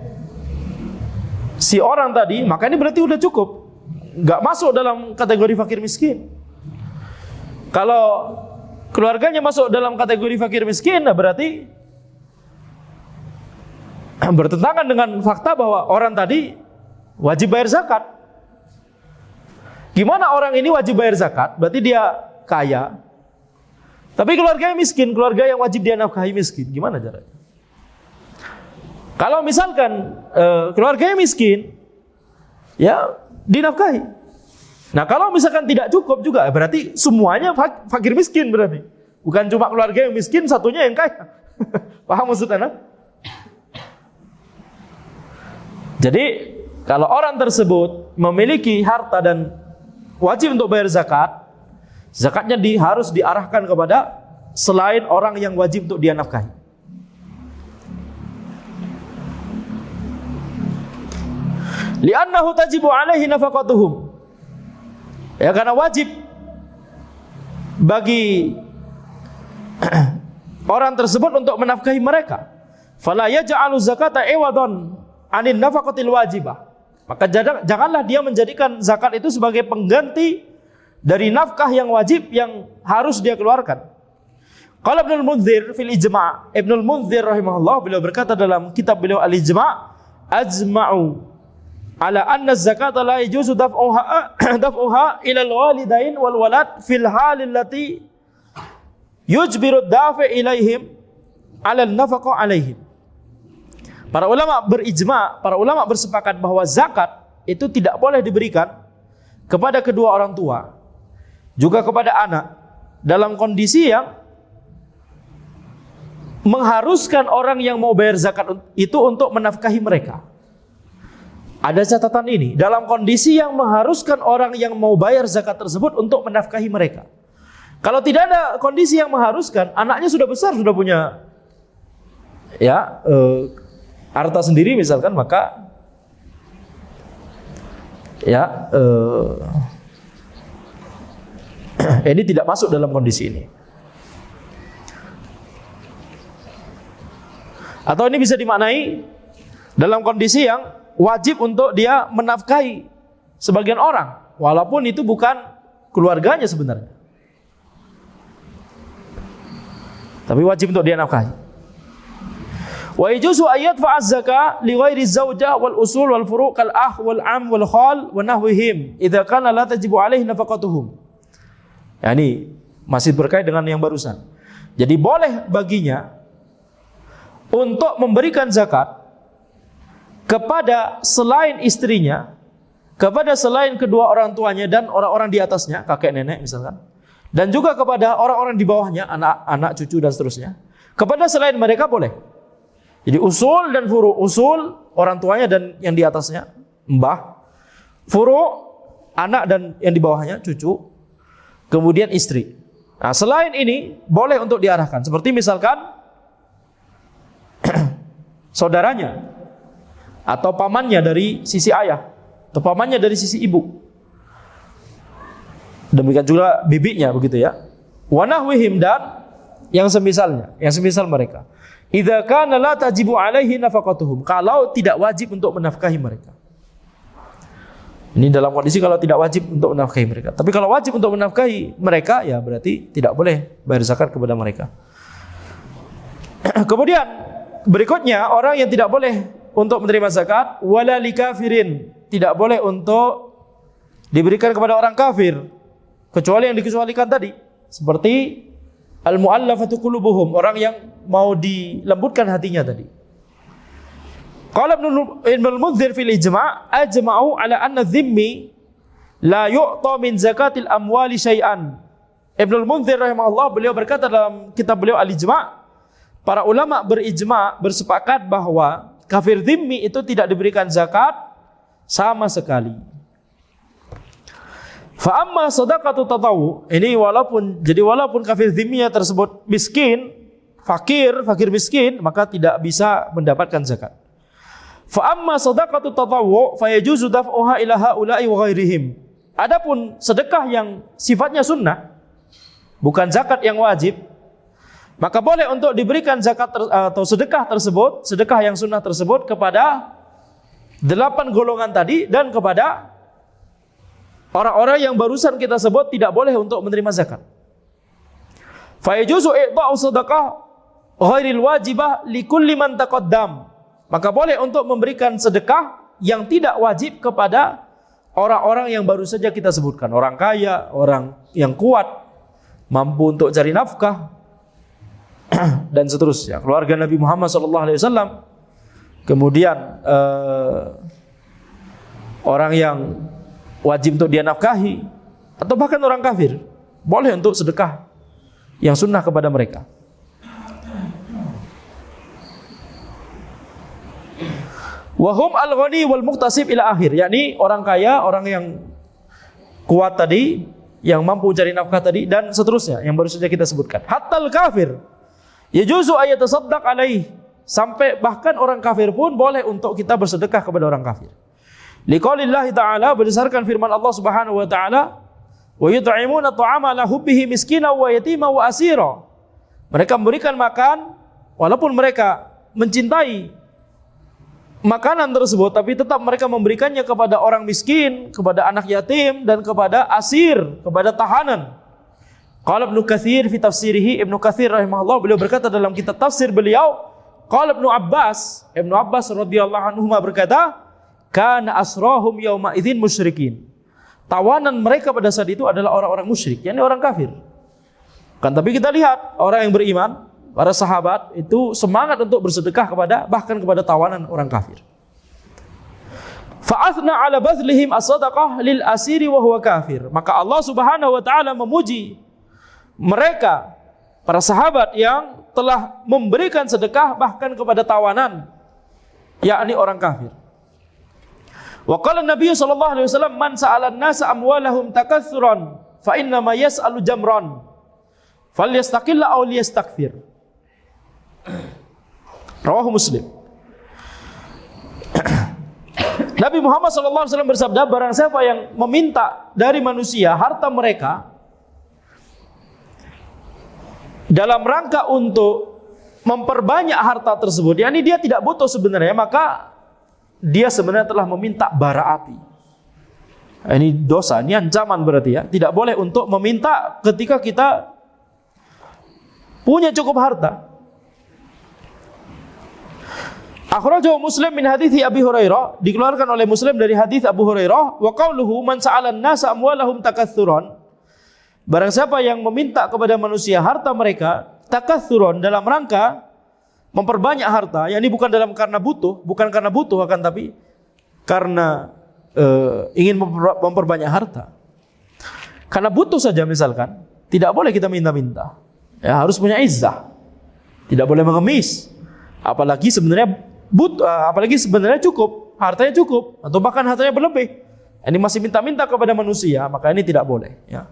si orang tadi, maka ini berarti udah cukup, nggak masuk dalam kategori fakir miskin. Kalau keluarganya masuk dalam kategori fakir miskin, nah berarti bertentangan dengan fakta bahwa orang tadi wajib bayar zakat. Gimana orang ini wajib bayar zakat? Berarti dia kaya, tapi keluarganya miskin, keluarga yang wajib dia nafkahi miskin. Gimana caranya? Kalau misalkan keluarganya miskin, ya dinafkahi. Nah, kalau misalkan tidak cukup juga, berarti semuanya fakir miskin berarti. Bukan cuma keluarga yang miskin, satunya yang kaya. Paham maksudnya? Jadi, kalau orang tersebut memiliki harta dan wajib untuk bayar zakat, zakatnya harus diarahkan kepada selain orang yang wajib untuk dia nafkahi. Li'annahu tajibu alaihi nafaqatuhum. Ya, karena wajib bagi orang tersebut untuk menafkahi mereka. Fala yaj'alu zakata iwadan 'anil nafaqatil wajibah. Maka janganlah dia menjadikan zakat itu sebagai pengganti dari nafkah yang wajib yang harus dia keluarkan. Qala Ibnul Munzir fil Ijma'. Ibnul Munzir rahimahullah, beliau berkata dalam kitab beliau Al-Ijma', ajma'u ala anna zakata la yajuzu daf'uha ila al-walidain wal walad fil halil lati yujbiru dafi ilaihim ala an-nafaqa alaihim. Para ulama berijma', para ulama bersepakat bahwa zakat itu tidak boleh diberikan kepada kedua orang tua, juga kepada anak, dalam kondisi yang mengharuskan orang yang mau bayar zakat itu untuk menafkahi mereka. Ada catatan ini, dalam kondisi yang mengharuskan orang yang mau bayar zakat tersebut untuk menafkahi mereka. Kalau tidak ada kondisi yang mengharuskan, anaknya sudah besar, sudah punya harta sendiri misalkan, maka ini tidak masuk dalam kondisi ini. Atau ini bisa dimaknai dalam kondisi yang wajib untuk dia menafkahi sebagian orang, walaupun itu bukan keluarganya sebenarnya, tapi wajib untuk dia nafkahi. Wa yajuzu ayat fa'az zakah li ghairi zaujah wal usul wal furu' kal akh wal am wal khal wa nahwihim idza kana la tajibu alaihi nafaqatuhum. Ya, ini masih berkait dengan yang barusan. Jadi boleh baginya untuk memberikan zakat kepada selain istrinya, kepada selain kedua orang tuanya dan orang-orang di atasnya, kakek nenek misalkan, dan juga kepada orang-orang di bawahnya, anak-anak, cucu dan seterusnya. Kepada selain mereka boleh. Jadi usul dan furu, usul orang tuanya dan yang di atasnya, mbah, furu anak dan yang di bawahnya, cucu, kemudian istri. Nah, selain ini boleh untuk diarahkan, seperti misalkan saudaranya atau pamannya dari sisi ayah, atau pamannya dari sisi ibu. Demikian juga bibinya, begitu ya. Wa nahwihim, dan yang semisalnya, yang semisal mereka. Idza kana la tajibu alaihi nafaqatuhum, kalau tidak wajib untuk menafkahi mereka. Ini dalam kondisi kalau tidak wajib untuk menafkahi mereka. Tapi kalau wajib untuk menafkahi mereka, ya berarti tidak boleh bayar zakat kepada mereka. Kemudian berikutnya, orang yang tidak boleh untuk menerima zakat, wala likafirin, tidak boleh untuk diberikan kepada orang kafir, kecuali yang dikecualikan tadi, seperti al-mu'allafatu qulubuhum, orang yang mau dilembutkan hatinya tadi. Qala Ibnul Munzir fil Ijma', ajma'u ala anna dhimmi la yu'ta min zakatil amwali syai'an Ibnul Munzir rahimahullah, beliau berkata dalam kitab beliau Al-Ijma', para ulama berijma' bersepakat bahwa kafir dhimmi itu tidak diberikan zakat sama sekali. Fa amma shadaqatu tatawwu, ini walaupun kafir dhimmiyah tersebut miskin, fakir miskin, maka tidak bisa mendapatkan zakat. Fa amma shadaqatu tatawwu fa yajuzu daf'uha ila haula'i wa ghairihim. Adapun sedekah yang sifatnya sunnah, bukan zakat yang wajib, maka boleh untuk diberikan zakat atau sedekah tersebut, sedekah yang sunnah tersebut kepada 8 golongan tadi, dan kepada orang-orang yang barusan kita sebut tidak boleh untuk menerima zakat. Fa yajuzu i'ta'u sadaqah ghairil wajibah likulli man taqaddam. Maka boleh untuk memberikan sedekah yang tidak wajib kepada orang-orang yang baru saja kita sebutkan, orang kaya, orang yang kuat, mampu untuk cari nafkah, dan seterusnya, keluarga Nabi Muhammad SAW. Kemudian orang yang wajib untuk dia nafkahi, atau bahkan orang kafir, boleh untuk sedekah yang sunnah kepada mereka. Wahum al-ghani wal muqtasib ila akhir, yakni orang kaya, orang yang kuat tadi, yang mampu cari nafkah tadi, dan seterusnya yang baru saja kita sebutkan. Hatta al-kafir yajuzu ayatasaddaq alaih, sampai bahkan orang kafir pun boleh untuk kita bersedekah kepada orang kafir. Liqaulillahi ta'ala, berdasarkan firman Allah Subhanahu wa ta'ala, wa yut'imuna at'ama ala hubbihi miskina wa yatima wa asira. Mereka memberikan makan walaupun mereka mencintai makanan tersebut, tapi tetap mereka memberikannya kepada orang miskin, kepada anak yatim, dan kepada asir, kepada tahanan. Qala Ibnu Katsir fi tafsirihi, Ibnu Katsir rahimahullah, beliau berkata dalam kitab tafsir beliau, qala Ibnu Abbas radhiyallahu anhu berkata, kana asrahum yauma idzin musyrikin. Tawanan mereka pada saat itu adalah orang-orang musyrik, yakni orang kafir. Kan tapi kita lihat orang yang beriman, para sahabat itu semangat untuk bersedekah bahkan kepada tawanan orang kafir. Fa'athna ala bazlihim as-sadaqah lil asiri wa huwa kafir. Maka Allah Subhanahu wa taala memuji mereka, para sahabat yang telah memberikan sedekah bahkan kepada tawanan, yakni orang kafir. Wa qala Nabi sallallahu alaihi wasallam, man sa'ala an-nasa amwalahum takatsuran fa inna ma yas'alu jamran falyastaqilla aw liyastakthir. Rawahu Muslim. Nabi Muhammad SAW bersabda, barang siapa yang meminta dari manusia harta mereka dalam rangka untuk memperbanyak harta tersebut, yakni dia tidak butuh sebenarnya, maka dia sebenarnya telah meminta bara api. Ini dosa, ini ancaman berarti ya. Tidak boleh untuk meminta ketika kita punya cukup harta. Akhrajahu Muslim min hadithi Abi Hurairah, dikeluarkan oleh Muslim dari hadis Abu Hurairah, wa qauluhu man sa'ala an-nasa amwalahum takatsuran. Barang siapa yang meminta kepada manusia harta mereka takatsuran dalam rangka memperbanyak harta, yakni bukan karena butuh akan tapi karena ingin memperbanyak harta. Karena butuh saja misalkan, tidak boleh kita minta-minta. Ya, harus punya izzah. Tidak boleh mengemis. Apalagi sebenarnya cukup, hartanya cukup, atau bahkan hartanya berlebih. Ini masih minta-minta kepada manusia, maka ini tidak boleh. Ya.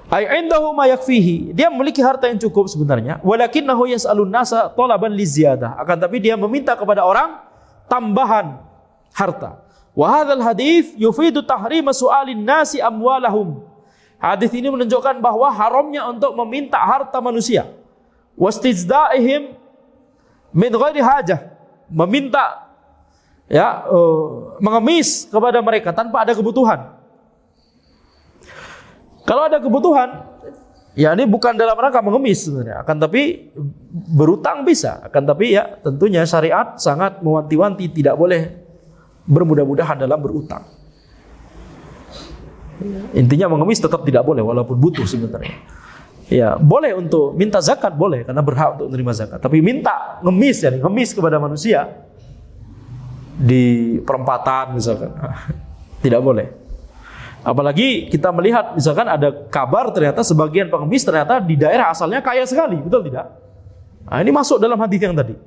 Ai indahu ma yakfihi, dia memiliki harta yang cukup sebenarnya, walakinnahu yas'alun nasa talaban liziyadah, akan tapi dia meminta kepada orang tambahan harta. Wa hadzal hadits yufidu tahrima su'alin nasi amwalahum. Hadis ini menunjukkan bahwa haramnya untuk meminta harta manusia. Wastizdaihim min ghairi hajah, meminta mengemis kepada mereka tanpa ada kebutuhan. Kalau ada kebutuhan, ya ini bukan dalam rangka mengemis sebenarnya, akan tapi berutang bisa, akan tapi ya tentunya syariat sangat mewanti-wanti tidak boleh bermudah-mudahan dalam berutang. Intinya mengemis tetap tidak boleh walaupun butuh sebenarnya. Ya, boleh untuk minta zakat boleh karena berhak untuk menerima zakat, tapi minta ngemis kepada manusia di perempatan misalkan tidak boleh. Apalagi kita melihat misalkan ada kabar ternyata sebagian pengemis ternyata di daerah asalnya kaya sekali, betul tidak? Nah, ini masuk dalam hadis yang tadi.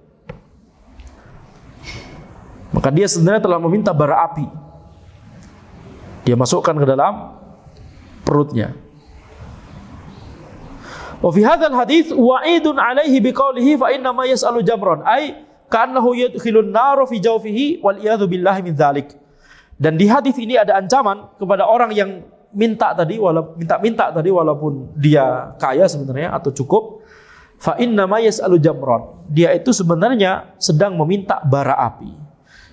Maka dia sebenarnya telah meminta bara api. Dia masukkan ke dalam perutnya. Wa fi hadzal hadits wa'idun 'alaihi biqaulihi fa inna ma yas'alu jamran ay ka'annahu yadkhilun nar fi jawfihi wal iyadzu billahi min dzalik. Dan di hadis ini ada ancaman kepada orang yang minta tadi walaupun dia kaya sebenarnya atau cukup. Fa inna ma yas'alu jamran. Dia itu sebenarnya sedang meminta bara api.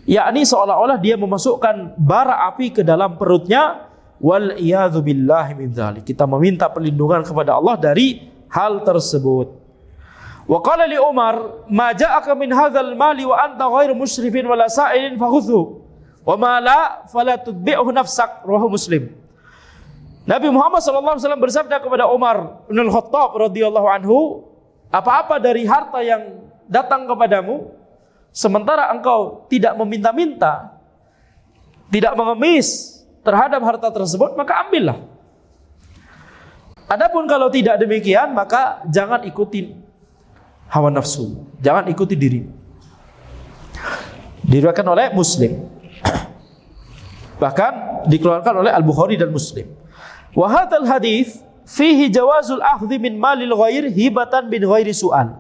Yakni seolah-olah dia memasukkan bara api ke dalam perutnya. Wal iyadzu billahi min dzalik. Kita meminta perlindungan kepada Allah dari hal tersebut. Wa qala li Umar, "Ma ja'aka min hadzal mali wa anta ghairu musyrifin wala sa'ilin fakhudhu. Wa ma la fala tutbi'hu nafsak." Rawahu Muslim. Nabi Muhammad SAW bersabda kepada Umar bin Al-Khattab radhiyallahu anhu, apa-apa dari harta yang datang kepadamu, sementara engkau tidak meminta-minta, tidak mengemis terhadap harta tersebut, maka ambillah. Adapun kalau tidak demikian, maka jangan ikuti hawa nafsu, jangan ikuti diri. Diriwayatkan oleh Muslim. Bahkan dikeluarkan oleh Al-Bukhari dan Muslim. Wa hadzal hadits fihi jawazul akhdhi min malil ghair hibatan bin ghairi su'al.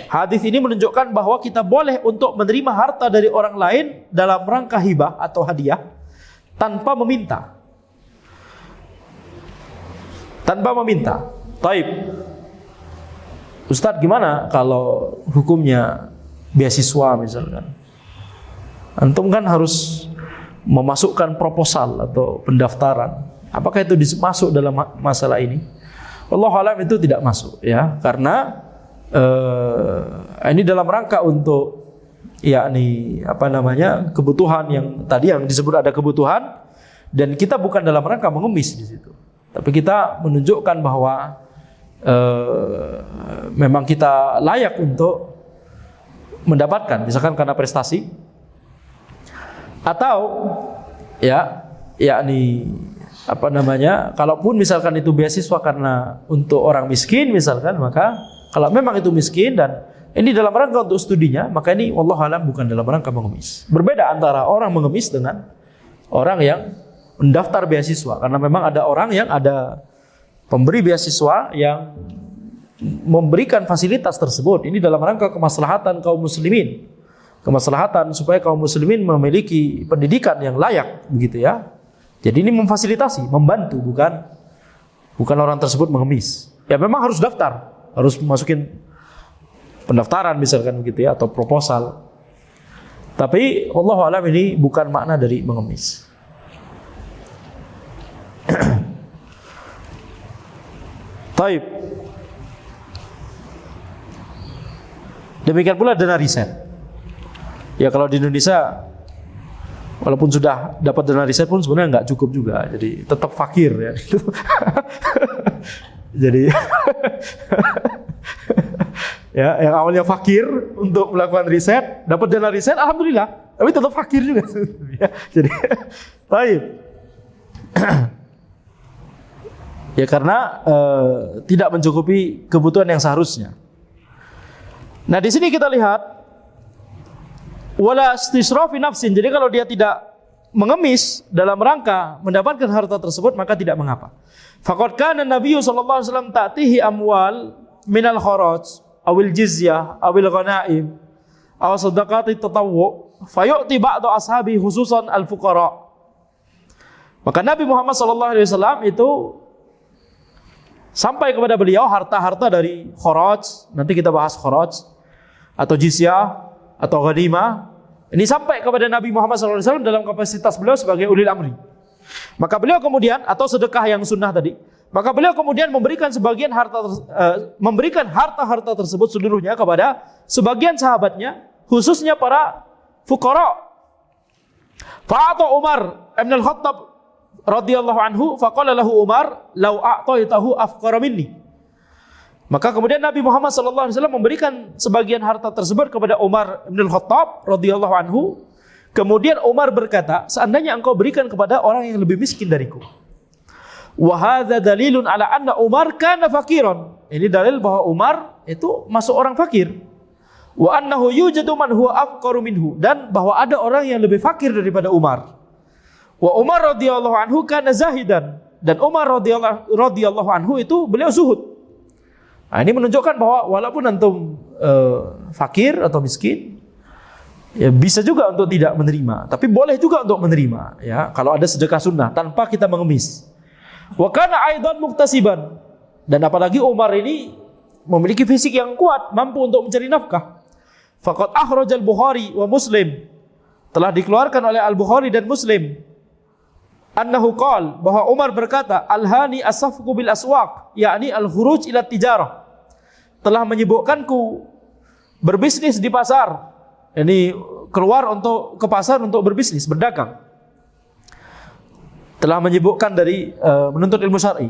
Hadis ini menunjukkan bahwa kita boleh untuk menerima harta dari orang lain dalam rangka hibah atau hadiah tanpa meminta. Tanpa meminta. Taib. Ustadz, gimana kalau hukumnya beasiswa misalkan? Antum kan harus memasukkan proposal atau pendaftaran. Apakah itu masuk dalam masalah ini? Wallahu alam itu tidak masuk ya, karena ini dalam rangka untuk yakni kebutuhan yang tadi yang disebut ada kebutuhan, dan kita bukan dalam rangka mengemis di situ. Tapi kita menunjukkan bahwa memang kita layak untuk mendapatkan, misalkan karena prestasi, atau kalaupun misalkan itu beasiswa karena untuk orang miskin misalkan, maka kalau memang itu miskin dan ini dalam rangka untuk studinya, maka ini wallahu alam bukan dalam rangka mengemis. Berbeda antara orang mengemis dengan orang yang mendaftar beasiswa, karena memang ada orang yang ada pemberi beasiswa yang memberikan fasilitas tersebut. Ini dalam rangka kemaslahatan kaum muslimin, kemaslahatan supaya kaum muslimin memiliki pendidikan yang layak, begitu ya. Jadi ini memfasilitasi, membantu, bukan orang tersebut mengemis. Ya memang harus daftar, harus masukin pendaftaran misalkan begitu ya, atau proposal. Tapi wallahu alam ini bukan makna dari mengemis. Taib. Demikian pula dana riset. Ya kalau di Indonesia walaupun sudah dapat dana riset pun sebenarnya nggak cukup juga, jadi tetap fakir ya. Jadi ya yang awalnya fakir untuk melakukan riset, dapat dana riset, alhamdulillah, tapi tetap fakir juga. Ya, jadi baik. Ya karena tidak mencukupi kebutuhan yang seharusnya. Nah di sini kita lihat wala istisrafi nafsin. Jadi kalau dia tidak mengemis dalam rangka mendapatkan harta tersebut, maka tidak mengapa. Faqad kana Nabi sallallahu alaihi wasallam ta'tihi amwal minal kharaj awil jizyah awil ghanaim aw sadaqati tatawwu fayu'ti ba'du ashabi khususan al-fuqara. Maka Nabi Muhammad sallallahu alaihi wasallam itu sampai kepada beliau harta-harta dari kharaj, nanti kita bahas kharaj atau jizyah atau ghanimah. Ini sampai kepada Nabi Muhammad SAW dalam kapasitas beliau sebagai ulil amri. Maka beliau kemudian, atau sedekah yang sunnah tadi, maka beliau kemudian memberikan sebagian harta tersebut seluruhnya kepada sebagian sahabatnya, khususnya para fuqara. Fa'ata Umar ibn al-Khattab radhiyallahu anhu faqala lahu Umar law a'taitahu afqara minni. Maka kemudian Nabi Muhammad SAW memberikan sebagian harta tersebut kepada Umar bin Al-Khattab radhiyallahu anhu. Kemudian Umar berkata, seandainya engkau berikan kepada orang yang lebih miskin dariku. Wa hadza dalilun ala anna Umar kana faqiran. Ini dalil bahwa Umar itu masuk orang fakir. Wa annahu yujadu man huwa afqaru minhu, dan bahwa ada orang yang lebih fakir daripada Umar. Wa Umar radhiyallahu anhu kana zahidan, dan Umar radhiyallahu anhu itu beliau zuhud. Nah, ini menunjukkan bahwa walaupun antum fakir atau miskin, ya bisa juga untuk tidak menerima, tapi boleh juga untuk menerima, ya, kalau ada sedekah sunnah tanpa kita mengemis. Wa kana aidan muktasiban, dan apalagi Umar ini memiliki fisik yang kuat, mampu untuk mencari nafkah. Faqad akhrajal Bukhari wa Muslim, telah dikeluarkan oleh Al-Bukhari dan Muslim, annahu qala, bahwa Umar berkata, alhani as-safqu bil aswaq, yakni al-khuruj ila tijarah, telah menyibukkanku berbisnis di pasar. Ini keluar untuk ke pasar untuk berbisnis, berdagang. Telah menyibukkan dari menuntut ilmu syar'i.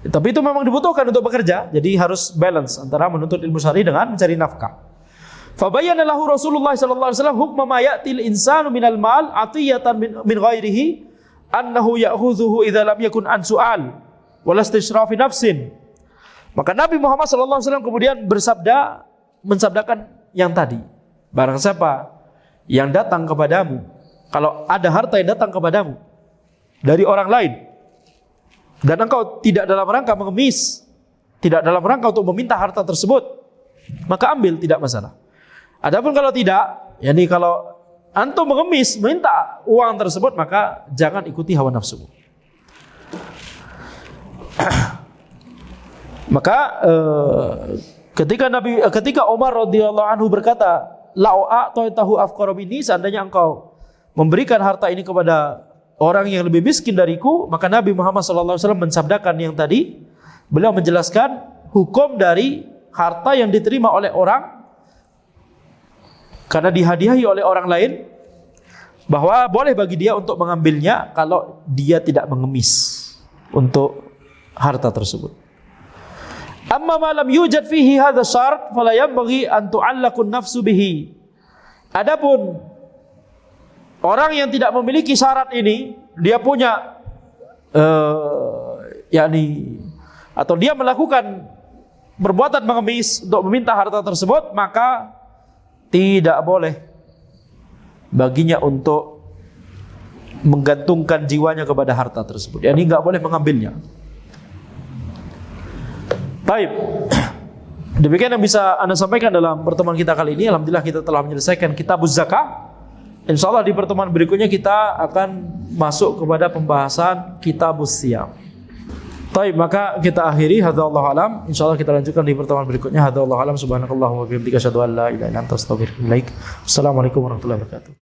Tapi itu memang dibutuhkan untuk bekerja, jadi harus balance antara menuntut ilmu syar'i dengan mencari nafkah. Fa bayyana lahu Rasulullah sallallahu alaihi wasallam hukma ma ya'til insanu minal mal atiyatan min ghairihi, annahu ya'khudhuhu idza lam yakun an su'al wala istishrafi nafsin. Maka Nabi Muhammad SAW kemudian mensabdakan yang tadi. Barang siapa yang datang kepadamu, kalau ada harta yang datang kepadamu dari orang lain, dan engkau tidak dalam rangka mengemis, tidak dalam rangka untuk meminta harta tersebut, maka ambil, tidak masalah. Adapun kalau tidak, yakni kalau antum mengemis, minta uang tersebut, maka jangan ikuti hawa nafsu. Maka ketika Umar radhiyallahu anhu berkata, "Lau a'taitahu afqara minni," seandainya engkau memberikan harta ini kepada orang yang lebih miskin dariku, maka Nabi Muhammad sallallahu alaihi wasallam mensabdakan yang tadi. Beliau menjelaskan hukum dari harta yang diterima oleh orang karena dihadiahi oleh orang lain, bahwa boleh bagi dia untuk mengambilnya kalau dia tidak mengemis untuk harta tersebut. Amma ma lam yujad fihi hadha syart fala yanbaghi an tu'allaqu an-nafsu bihi. Adapun orang yang tidak memiliki syarat ini, dia punya atau dia melakukan perbuatan mengemis untuk meminta harta tersebut, maka tidak boleh baginya untuk menggantungkan jiwanya kepada harta tersebut. Yani enggak boleh mengambilnya. Baik. Demikian yang bisa Anda sampaikan dalam pertemuan kita kali ini. Alhamdulillah kita telah menyelesaikan Kitabuz Zakah. Insyaallah di pertemuan berikutnya kita akan masuk kepada pembahasan Kitabus Shiyam. Baik, maka kita akhiri hadza wallahu alam. Insyaallah kita lanjutkan di pertemuan berikutnya. Hadza wallahu alam, subhanakallahumma wa bihamdika asyhadu an la ilaha illa anta astaghfiruka wa atubu ilaik. Assalamualaikum warahmatullahi wabarakatuh.